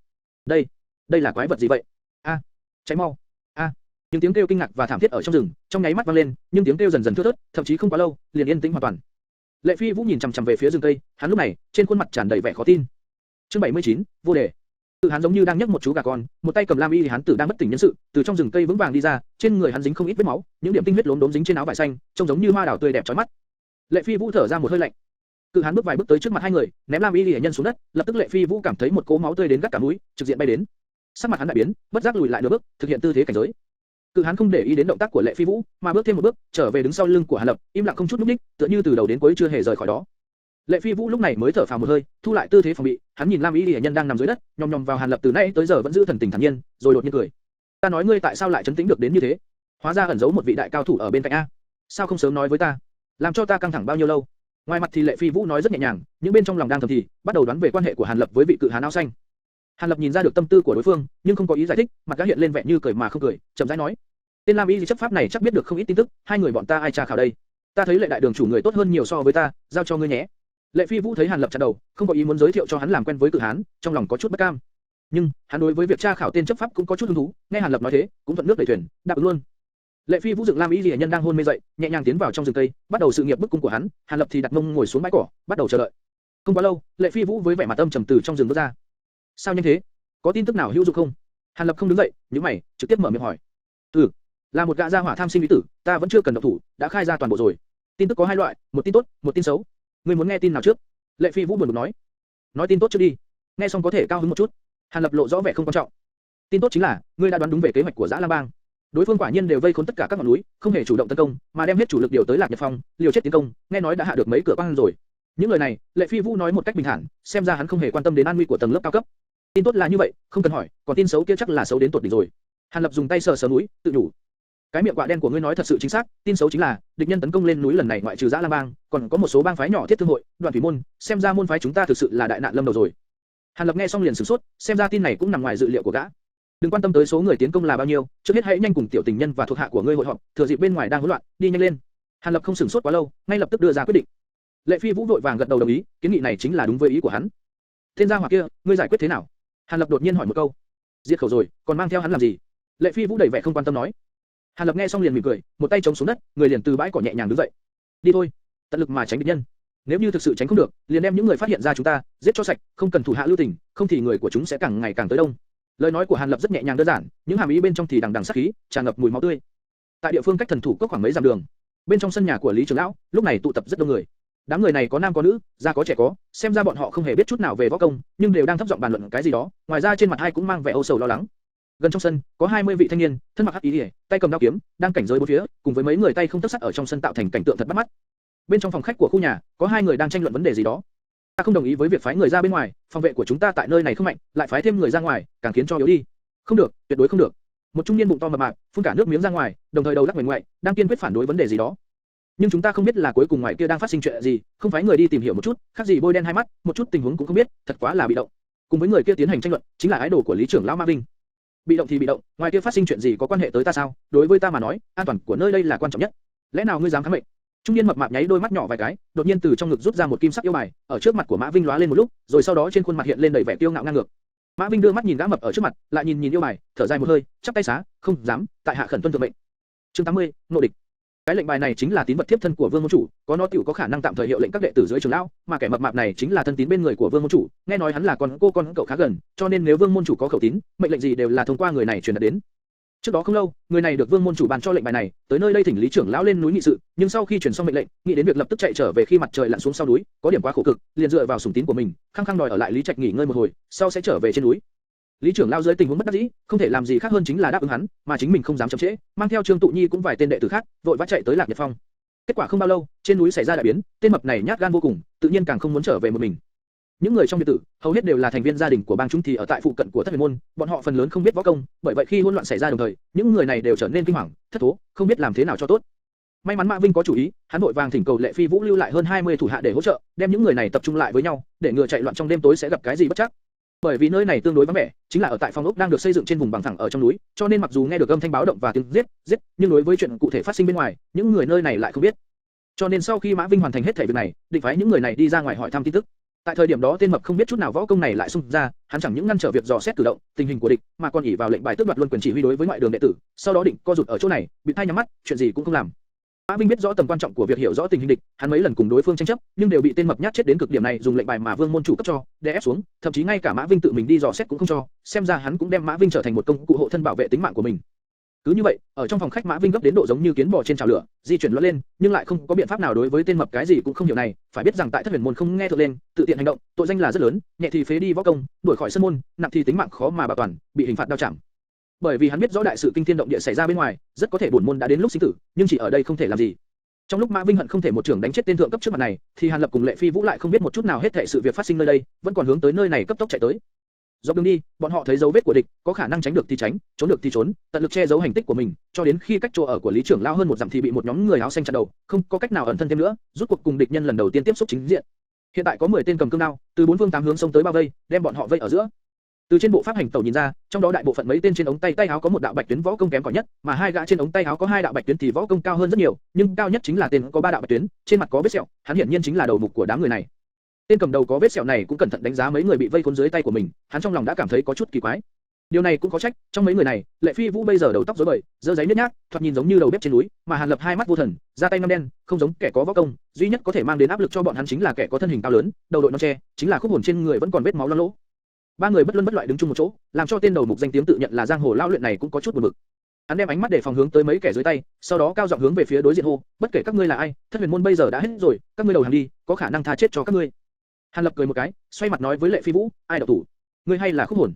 Đây là quái vật gì vậy? A, cháy mau. A, những tiếng kêu kinh ngạc và thảm thiết ở trong rừng, trong nháy mắt vang lên, nhưng tiếng kêu dần dần thưa thớt, thậm chí không quá lâu, liền yên tĩnh hoàn toàn. Lệ Phi Vũ nhìn chằm chằm về phía rừng cây, hắn lúc này trên khuôn mặt tràn đầy vẻ khó tin. Chương 79, vô đề. Cự Hán giống như đang nhấc một chú gà con, một tay cầm Lam Y Hán tử đang bất tỉnh nhân sự, từ trong rừng cây vững vàng đi ra, trên người hắn dính không ít vết máu, những điểm tinh huyết lốm đốm dính trên áo vải xanh, trông giống như hoa đào tươi đẹp chói mắt. Lệ Phi Vũ thở ra một hơi lạnh. Cự Hán bước vài bước tới trước mặt hai người, ném Lam Y nhân xuống đất, lập tức Lệ Phi Vũ cảm thấy một cỗ máu tươi đến gắt cả mũi, trực diện bay đến. Sắc mặt hắn đại biến, bất giác lùi lại nửa bước, thực hiện tư thế cảnh giới. Cự Hán không để ý đến động tác của Lệ Phi Vũ, mà bước thêm một bước, trở về đứng sau lưng của Hàn Lập, im lặng không chút lúc ních, tựa như từ đầu đến cuối chưa hề rời khỏi đó. Lệ Phi Vũ lúc này mới thở phào một hơi, thu lại tư thế phòng bị, hắn nhìn Lam Y nhân đang nằm dưới đất, nhom nhom vào Hàn Lập từ nãy tới giờ vẫn giữ thần tình thản nhiên, rồi đột nhiên cười. Ta nói ngươi tại sao lại trấn tĩnh được đến như thế? Hóa ra ẩn giấu một vị đại cao thủ ở bên cạnh a. Sao không sớm nói với ta? Làm cho ta căng thẳng bao nhiêu lâu? Ngoài mặt thì Lệ Phi Vũ nói rất nhẹ nhàng, nhưng bên trong lòng đang thầm thì, bắt đầu đoán về quan hệ của Hàn Lập với vị Cự Hán áo xanh. Hàn Lập nhìn ra được tâm tư của đối phương, nhưng không có ý giải thích, mặt gã hiện lên vẻ như cười mà không cười, chậm rãi nói: tên Lam Y chấp pháp này chắc biết được không ít tin tức, hai người bọn ta ai tra khảo đây? Ta thấy Lệ đại đường chủ người tốt hơn nhiều so với ta, giao cho ngươi nhé. Lệ Phi Vũ thấy Hàn Lập chặn đầu, không có ý muốn giới thiệu cho hắn làm quen với Cự Hán, trong lòng có chút bất cam. Nhưng hắn đối với việc tra khảo tên chấp pháp cũng có chút hứng thú, nghe Hàn Lập nói thế, cũng thuận nước đẩy thuyền, đáp ứng luôn. Lệ Phi Vũ dựng Lam Y nhân đang hôn mê dậy, nhẹ nhàng tiến vào trong rừng cây, bắt đầu sự nghiệp bức cung của hắn. Hàn Lập thì đặt mông ngồi xuống bãi cỏ, bắt đầu chờ đợi. Không quá lâu, Lệ Phi Vũ với vẻ mặt âm trầm từ trong rừng bước ra. Sao nhanh thế? Có tin tức nào hữu dụng không? Hàn Lập không đứng dậy, nhíu mày, trực tiếp mở miệng hỏi. Là một gã gia hỏa tham sinh lý tử, ta vẫn chưa cần động thủ, đã khai ra toàn bộ rồi. Tin tức có hai loại, một tin tốt, một tin xấu. Ngươi muốn nghe tin nào trước? Lệ Phi Vũ buồn bực nói. Nói tin tốt trước đi. Nghe xong có thể cao hứng một chút. Hàn Lập lộ rõ vẻ không quan trọng. Tin tốt chính là, ngươi đã đoán đúng về kế hoạch của Dã Lam bang. Đối phương quả nhiên đều vây khốn tất cả các ngọn núi, không hề chủ động tấn công, mà đem hết chủ lực điều tới Lạc Nhật Phong, liều chết tiến công. Nghe nói đã hạ được mấy cửa quan rồi. Những lời này, Lệ Phi Vũ nói một cách bình thản, xem ra hắn không hề quan tâm đến an nguy của tầng lớp cao cấp. Tin tốt là như vậy, không cần hỏi, còn tin xấu kia chắc là xấu đến tột đỉnh rồi. Hàn Lập dùng tay sờ sờ núi, tự nhủ. Cái miệng quạ đen của ngươi nói thật sự chính xác, tin xấu chính là địch nhân tấn công lên núi lần này ngoại trừ Dã Lam bang, còn có một số bang phái nhỏ thiết thương hội, Đoạn Thủy môn, xem ra môn phái chúng ta thực sự là đại nạn lâm đầu rồi. Hàn Lập nghe xong liền sửng sốt, xem ra tin này cũng nằm ngoài dự liệu của gã. Đừng quan tâm tới số người tiến công là bao nhiêu, trước hết hãy nhanh cùng tiểu tình nhân và thuộc hạ của ngươi hội họp, thừa dịp bên ngoài đang hỗn loạn, đi nhanh lên. Hàn Lập không sửng sốt quá lâu, ngay lập tức đưa ra quyết định. Lệ Phi Vũ vội vàng gật đầu đồng ý, kiến nghị này chính là đúng với ý của hắn. Tên gia hỏa kia, ngươi giải quyết thế nào? Hàn Lập đột nhiên hỏi một câu. Giết khẩu rồi, còn mang theo hắn làm gì? Lệ Phi Vũ đầy vẻ không quan tâm nói. Hàn Lập nghe xong liền mỉm cười, một tay chống xuống đất, người liền từ bãi cỏ nhẹ nhàng đứng dậy. Đi thôi, tận lực mà tránh địch nhân. Nếu như thực sự tránh không được, liền đem những người phát hiện ra chúng ta giết cho sạch, không cần thủ hạ lưu tình, không thì người của chúng sẽ càng ngày càng tới đông. Lời nói của Hàn Lập rất nhẹ nhàng đơn giản, những hàm ý bên trong thì đằng đằng sát khí, tràn ngập mùi máu tươi. Tại địa phương cách thần thủ cốc khoảng mấy dặm đường, bên trong sân nhà của Lý trưởng lão, lúc này tụ tập rất đông người. Đám người này có nam có nữ, già có trẻ có, xem ra bọn họ không hề biết chút nào về võ công, nhưng đều đang thấp giọng bàn luận cái gì đó. Ngoài ra trên mặt ai cũng mang vẻ âu sầu lo lắng. Gần trong sân, có 20 vị thanh niên, thân mặc hắc y, tay cầm đao kiếm, đang cảnh giới bốn phía, cùng với mấy người tay không tấc sắt ở trong sân tạo thành cảnh tượng thật bắt mắt. Bên trong phòng khách của khu nhà, có hai người đang tranh luận vấn đề gì đó. Ta không đồng ý với việc phái người ra bên ngoài, phòng vệ của chúng ta tại nơi này không mạnh, lại phái thêm người ra ngoài, càng khiến cho yếu đi. Không được, tuyệt đối không được. Một trung niên bụng to mập mạp, phun cả nước miếng ra ngoài, đồng thời đầu lắc ngoảnh ngoại, đang kiên quyết phản đối vấn đề gì đó. Nhưng chúng ta không biết là cuối cùng ngoài kia đang phát sinh chuyện gì, không phái người đi tìm hiểu một chút, khác gì bôi đen hai mắt, một chút tình huống cũng không biết, thật quá là bị động. Cùng với người kia tiến hành tranh luận, chính là ái đồ của Lý trưởng lão Ma Vinh. Bị động thì bị động, ngoài kia phát sinh chuyện gì có quan hệ tới ta sao? Đối với ta mà nói, an toàn của nơi đây là quan trọng nhất. Lẽ nào ngươi dám kháng mệnh? Trung niên mập mạp nháy đôi mắt nhỏ vài cái, đột nhiên từ trong ngực rút ra một kim sắc yêu bài, ở trước mặt của Mã Vinh lóa lên một lúc, rồi sau đó trên khuôn mặt hiện lên đầy vẻ kiêu ngạo ngang ngược. Mã Vinh đưa mắt nhìn gã mập ở trước mặt, lại nhìn nhìn yêu bài, thở dài một hơi, chắp tay xá, không dám, tại hạ khẩn tuân thượng mệnh. Chương 80, nộ địch. Cái lệnh bài này chính là tín vật thiếp thân của Vương môn chủ, có nó tiểu có khả năng tạm thời hiệu lệnh các đệ tử dưới trưởng lão, mà kẻ mập mạp này chính là thân tín bên người của Vương môn chủ, nghe nói hắn là con cậu khá gần, cho nên nếu Vương môn chủ có khẩu tín, mệnh lệnh gì đều là thông qua người này truyền đạt đến. Trước đó không lâu, người này được Vương môn chủ ban cho lệnh bài này, tới nơi đây thỉnh Lý trưởng lão lên núi nghị sự, nhưng sau khi truyền xong mệnh lệnh, nghĩ đến việc lập tức chạy trở về khi mặt trời lặn xuống sau núi, có điểm quá khổ cực, liền dựa vào sủng tín của mình, khăng khăng đòi ở lại Lý Trạch nghỉ ngơi một hồi, sau sẽ trở về trên núi. Lý trưởng lão dưới tình huống bất đắc dĩ, không thể làm gì khác hơn chính là đáp ứng hắn, mà chính mình không dám chậm trễ, mang theo Trương Tụ Nhi cũng vài tên đệ tử khác, vội vã chạy tới Lạc Nhật Phong. Kết quả không bao lâu, trên núi xảy ra đại biến, tên mập này nhát gan vô cùng, tự nhiên càng không muốn trở về một mình. Những người trong biệt tử, hầu hết đều là thành viên gia đình của bang chúng thì ở tại phụ cận của Thất Huyền môn, bọn họ phần lớn không biết võ công, bởi vậy khi hỗn loạn xảy ra đồng thời, những người này đều trở nên kinh hoàng, thất thố, không biết làm thế nào cho tốt. May mắn Mã Vinh có chủ ý, hắn vội vàng thỉnh cầu Lệ Phi Vũ lưu lại hơn 20 thủ hạ để hỗ trợ, đem những người này tập trung lại với nhau, để ngừa chạy loạn trong đêm tối sẽ gặp cái gì bất chắc. Bởi vì nơi này tương đối vắng vẻ, chính là ở tại phong ốc đang được xây dựng trên vùng bằng phẳng ở trong núi, cho nên mặc dù nghe được âm thanh báo động và tiếng giết, nhưng đối với chuyện cụ thể phát sinh bên ngoài, những người nơi này lại không biết. Cho nên sau khi Mã Vinh hoàn thành hết thể việc này, định phái những người này đi ra ngoài hỏi thăm tin tức. Tại thời điểm đó tên mập không biết chút nào võ công này lại xung ra, hắn chẳng những ngăn trở việc dò xét cử động, tình hình của địch, mà còn ỷ vào lệnh bài tước đoạt luân quyền chỉ huy đối với ngoại đường đệ tử, sau đó định co rụt ở chỗ này, bị thay nhắm mắt, chuyện gì cũng không làm. Mã Vinh biết rõ tầm quan trọng của việc hiểu rõ tình hình địch, hắn mấy lần cùng đối phương tranh chấp, nhưng đều bị tên mập nhát chết đến cực điểm này dùng lệnh bài mà Vương môn chủ cấp cho, đè ép xuống, thậm chí ngay cả Mã Vinh tự mình đi dò xét cũng không cho, xem ra hắn cũng đem Mã Vinh trở thành một công cụ hộ thân bảo vệ tính mạng của mình. Cứ như vậy, ở trong phòng khách Mã Vinh gấp đến độ giống như kiến bò trên chảo lửa, di chuyển loạn lên, nhưng lại không có biện pháp nào đối với tên mập cái gì cũng không hiểu này, phải biết rằng tại Thất Huyền môn không nghe thượng lên, tự tiện hành động, tội danh là rất lớn, nhẹ thì phế đi võ công, đuổi khỏi sân môn, nặng thì tính mạng khó mà bảo toàn, bị hình phạt đao chạm. Bởi vì hắn biết rõ đại sự kinh thiên động địa xảy ra bên ngoài, rất có thể bổn môn đã đến lúc sinh tử, nhưng chỉ ở đây không thể làm gì. Trong lúc Mã Vinh hận không thể một trưởng đánh chết tên thượng cấp trước mặt này, thì Hàn Lập cùng Lệ Phi Vũ lại không biết một chút nào hết thảy sự việc phát sinh nơi đây, vẫn còn hướng tới nơi này cấp tốc chạy tới. Dọc đường đi, bọn họ thấy dấu vết của địch, có khả năng tránh được thì tránh, trốn được thì trốn, tận lực che giấu hành tích của mình, cho đến khi cách chỗ ở của Lý trưởng lão hơn một dặm thì bị một nhóm người áo xanh chặn đầu, không có cách nào ẩn thân thêm nữa, rút cuộc cùng địch nhân lần đầu tiên tiếp xúc chính diện. Hiện tại có 10 tên cầm cương đao, từ bốn phương tám hướng xông tới bao vây, đem bọn họ vây ở giữa. Từ trên bộ pháp hành tẩu nhìn ra, trong đó đại bộ phận mấy tên trên ống tay áo có một đạo bạch tuyến võ công kém cỏi nhất, mà hai gã trên ống tay áo có hai đạo bạch tuyến thì võ công cao hơn rất nhiều, nhưng cao nhất chính là tên có ba đạo bạch tuyến, trên mặt có vết sẹo, hắn hiển nhiên chính là đầu mục của đám người này. Tên cầm đầu có vết sẹo này cũng cẩn thận đánh giá mấy người bị vây khốn dưới tay của mình, hắn trong lòng đã cảm thấy có chút kỳ quái. Điều này cũng có trách, trong mấy người này, Lệ Phi Vũ bây giờ đầu tóc rối bời, dơ giấy nhếch nhác, thoạt nhìn giống như đầu bếp trên núi, mà Hàn Lập hai mắt vô thần, da tay ngăm đen, không giống kẻ có võ công, duy nhất có thể mang đến áp lực cho bọn hắn chính là kẻ có thân hình cao lớn, đầu đội nón tre, chính là khúc hồn trên người vẫn còn vết máu loang lỗ. Ba người bất luân bất loại đứng chung một chỗ, làm cho tên đầu mục danh tiếng tự nhận là giang hồ lao luyện này cũng có chút buồn bực. Hắn đem ánh mắt để phòng hướng tới mấy kẻ dưới tay, sau đó cao giọng hướng về phía đối diện hô, bất kể các ngươi là ai, Thất Huyền môn bây giờ đã hết rồi, các ngươi đầu hàng đi, có khả năng tha chết cho các ngươi. Hàn Lập cười một cái, xoay mặt nói với Lệ Phi Vũ, ai động thủ? Ngươi hay là khúc hồn?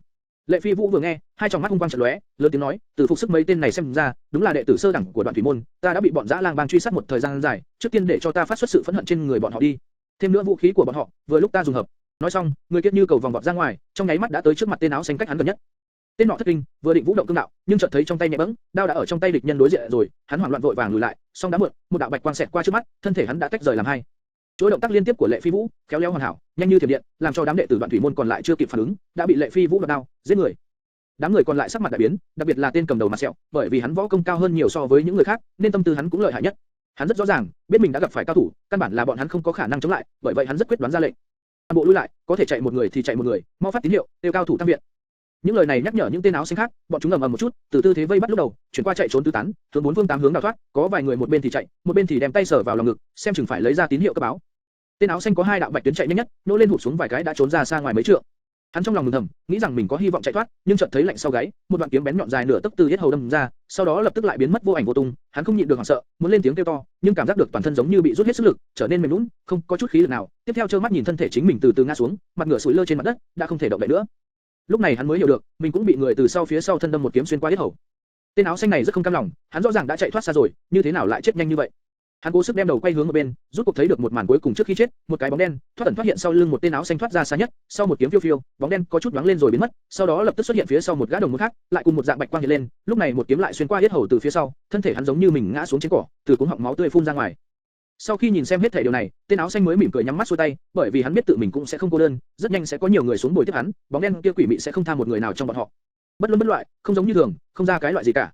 Lệ Phi Vũ vừa nghe, hai tròng mắt hung quang chợt lóe, lớn tiếng nói, từ phục sức mấy tên này xem ra, đúng là đệ tử sơ đẳng của Đoạn Thủy môn, ta đã bị bọn dã lang bang truy sát một thời gian dài, trước tiên để cho ta phát xuất sự phẫn hận trên người bọn họ đi. Thêm nữa vũ khí của bọn họ, vừa lúc ta dùng hợp. Nói xong, người kia như cầu vòng vọt ra ngoài, trong nháy mắt đã tới trước mặt tên áo xanh cách hắn gần nhất. Tên nọ thất kinh, vừa định vũ động cương đạo, nhưng chợt thấy trong tay nhẹ bẫng, đao đã ở trong tay địch nhân đối diện rồi, hắn hoảng loạn vội vàng lùi lại, song đã muộn, một đạo bạch quang xẹt qua trước mắt, thân thể hắn đã tách rời làm hai. Chuỗi động tác liên tiếp của Lệ Phi Vũ, khéo léo hoàn hảo, nhanh như thiểm điện, làm cho đám đệ tử Đoạn Thủy môn còn lại chưa kịp phản ứng, đã bị Lệ Phi Vũ đoạt đao, giết người. Đám người còn lại sắc mặt đại biến, đặc biệt là tên cầm đầu mặt sẹo, bởi vì hắn võ công cao hơn nhiều so với những người khác, nên tâm tư hắn cũng lợi hại nhất. Hắn rất rõ ràng, biết mình đã gặp phải cao thủ, căn bản là bọn hắn không có khả năng chống lại, bởi vậy hắn rất quyết đoán ra lệnh. Toàn bộ lui lại, có thể chạy một người thì chạy một người, mau phát tín hiệu, tiêu cao thủ tăng viện. Những lời này nhắc nhở những tên áo xanh khác, bọn chúng ầm ầm một chút, từ tư thế vây bắt lúc đầu, chuyển qua chạy trốn tứ tán, hướng bốn phương tám hướng đào thoát, có vài người một bên thì chạy, một bên thì đem tay sờ vào lòng ngực, xem chừng phải lấy ra tín hiệu cấp báo. Tên áo xanh có hai đạo bạch tuyến chạy nhanh nhất, nỗ lên hụt xuống vài cái đã trốn ra xa ngoài mấy trượng. Hắn trong lòng mừng thầm, nghĩ rằng mình có hy vọng chạy thoát, nhưng chợt thấy lạnh sau gáy, một đoạn kiếm bén nhọn dài nửa tấc từ yết hầu đâm ra, sau đó lập tức lại biến mất vô ảnh vô tung. Hắn không nhịn được hoảng sợ, muốn lên tiếng kêu to, nhưng cảm giác được toàn thân giống như bị rút hết sức lực, trở nên mềm nhũn, không có chút khí lực nào. Tiếp theo trơ mắt nhìn thân thể chính mình từ từ ngã xuống, mặt ngửa sủi lơ trên mặt đất, đã không thể động đậy nữa. Lúc này hắn mới hiểu được, mình cũng bị người từ sau phía sau thân đâm một kiếm xuyên qua yết hầu. Tên áo xanh này rất không cam lòng, hắn rõ ràng đã chạy thoát xa rồi, như thế nào lại chết nhanh như vậy? Hắn cố sức đem đầu quay hướng một bên, rút cuộc thấy được một màn cuối cùng trước khi chết, một cái bóng đen thoát ẩn thoát hiện sau lưng một tên áo xanh thoát ra xa nhất, sau một kiếm phiêu phiêu, bóng đen có chút nhoáng lên rồi biến mất, sau đó lập tức xuất hiện phía sau một gã đồng môn khác, lại cùng một dạng bạch quang hiện lên, lúc này một kiếm lại xuyên qua yết hầu từ phía sau, thân thể hắn giống như mình ngã xuống trên cỏ, từ cuống họng máu tươi phun ra ngoài. Sau khi nhìn xem hết thảy điều này, tên áo xanh mới mỉm cười nhắm mắt xuôi tay, bởi vì hắn biết tự mình cũng sẽ không cô đơn, rất nhanh sẽ có nhiều người xuống bồi tiếp hắn, bóng đen kia quỷ mị sẽ không tha một người nào trong bọn họ. Bất luân bất loại, không giống như thường, không ra cái loại gì cả,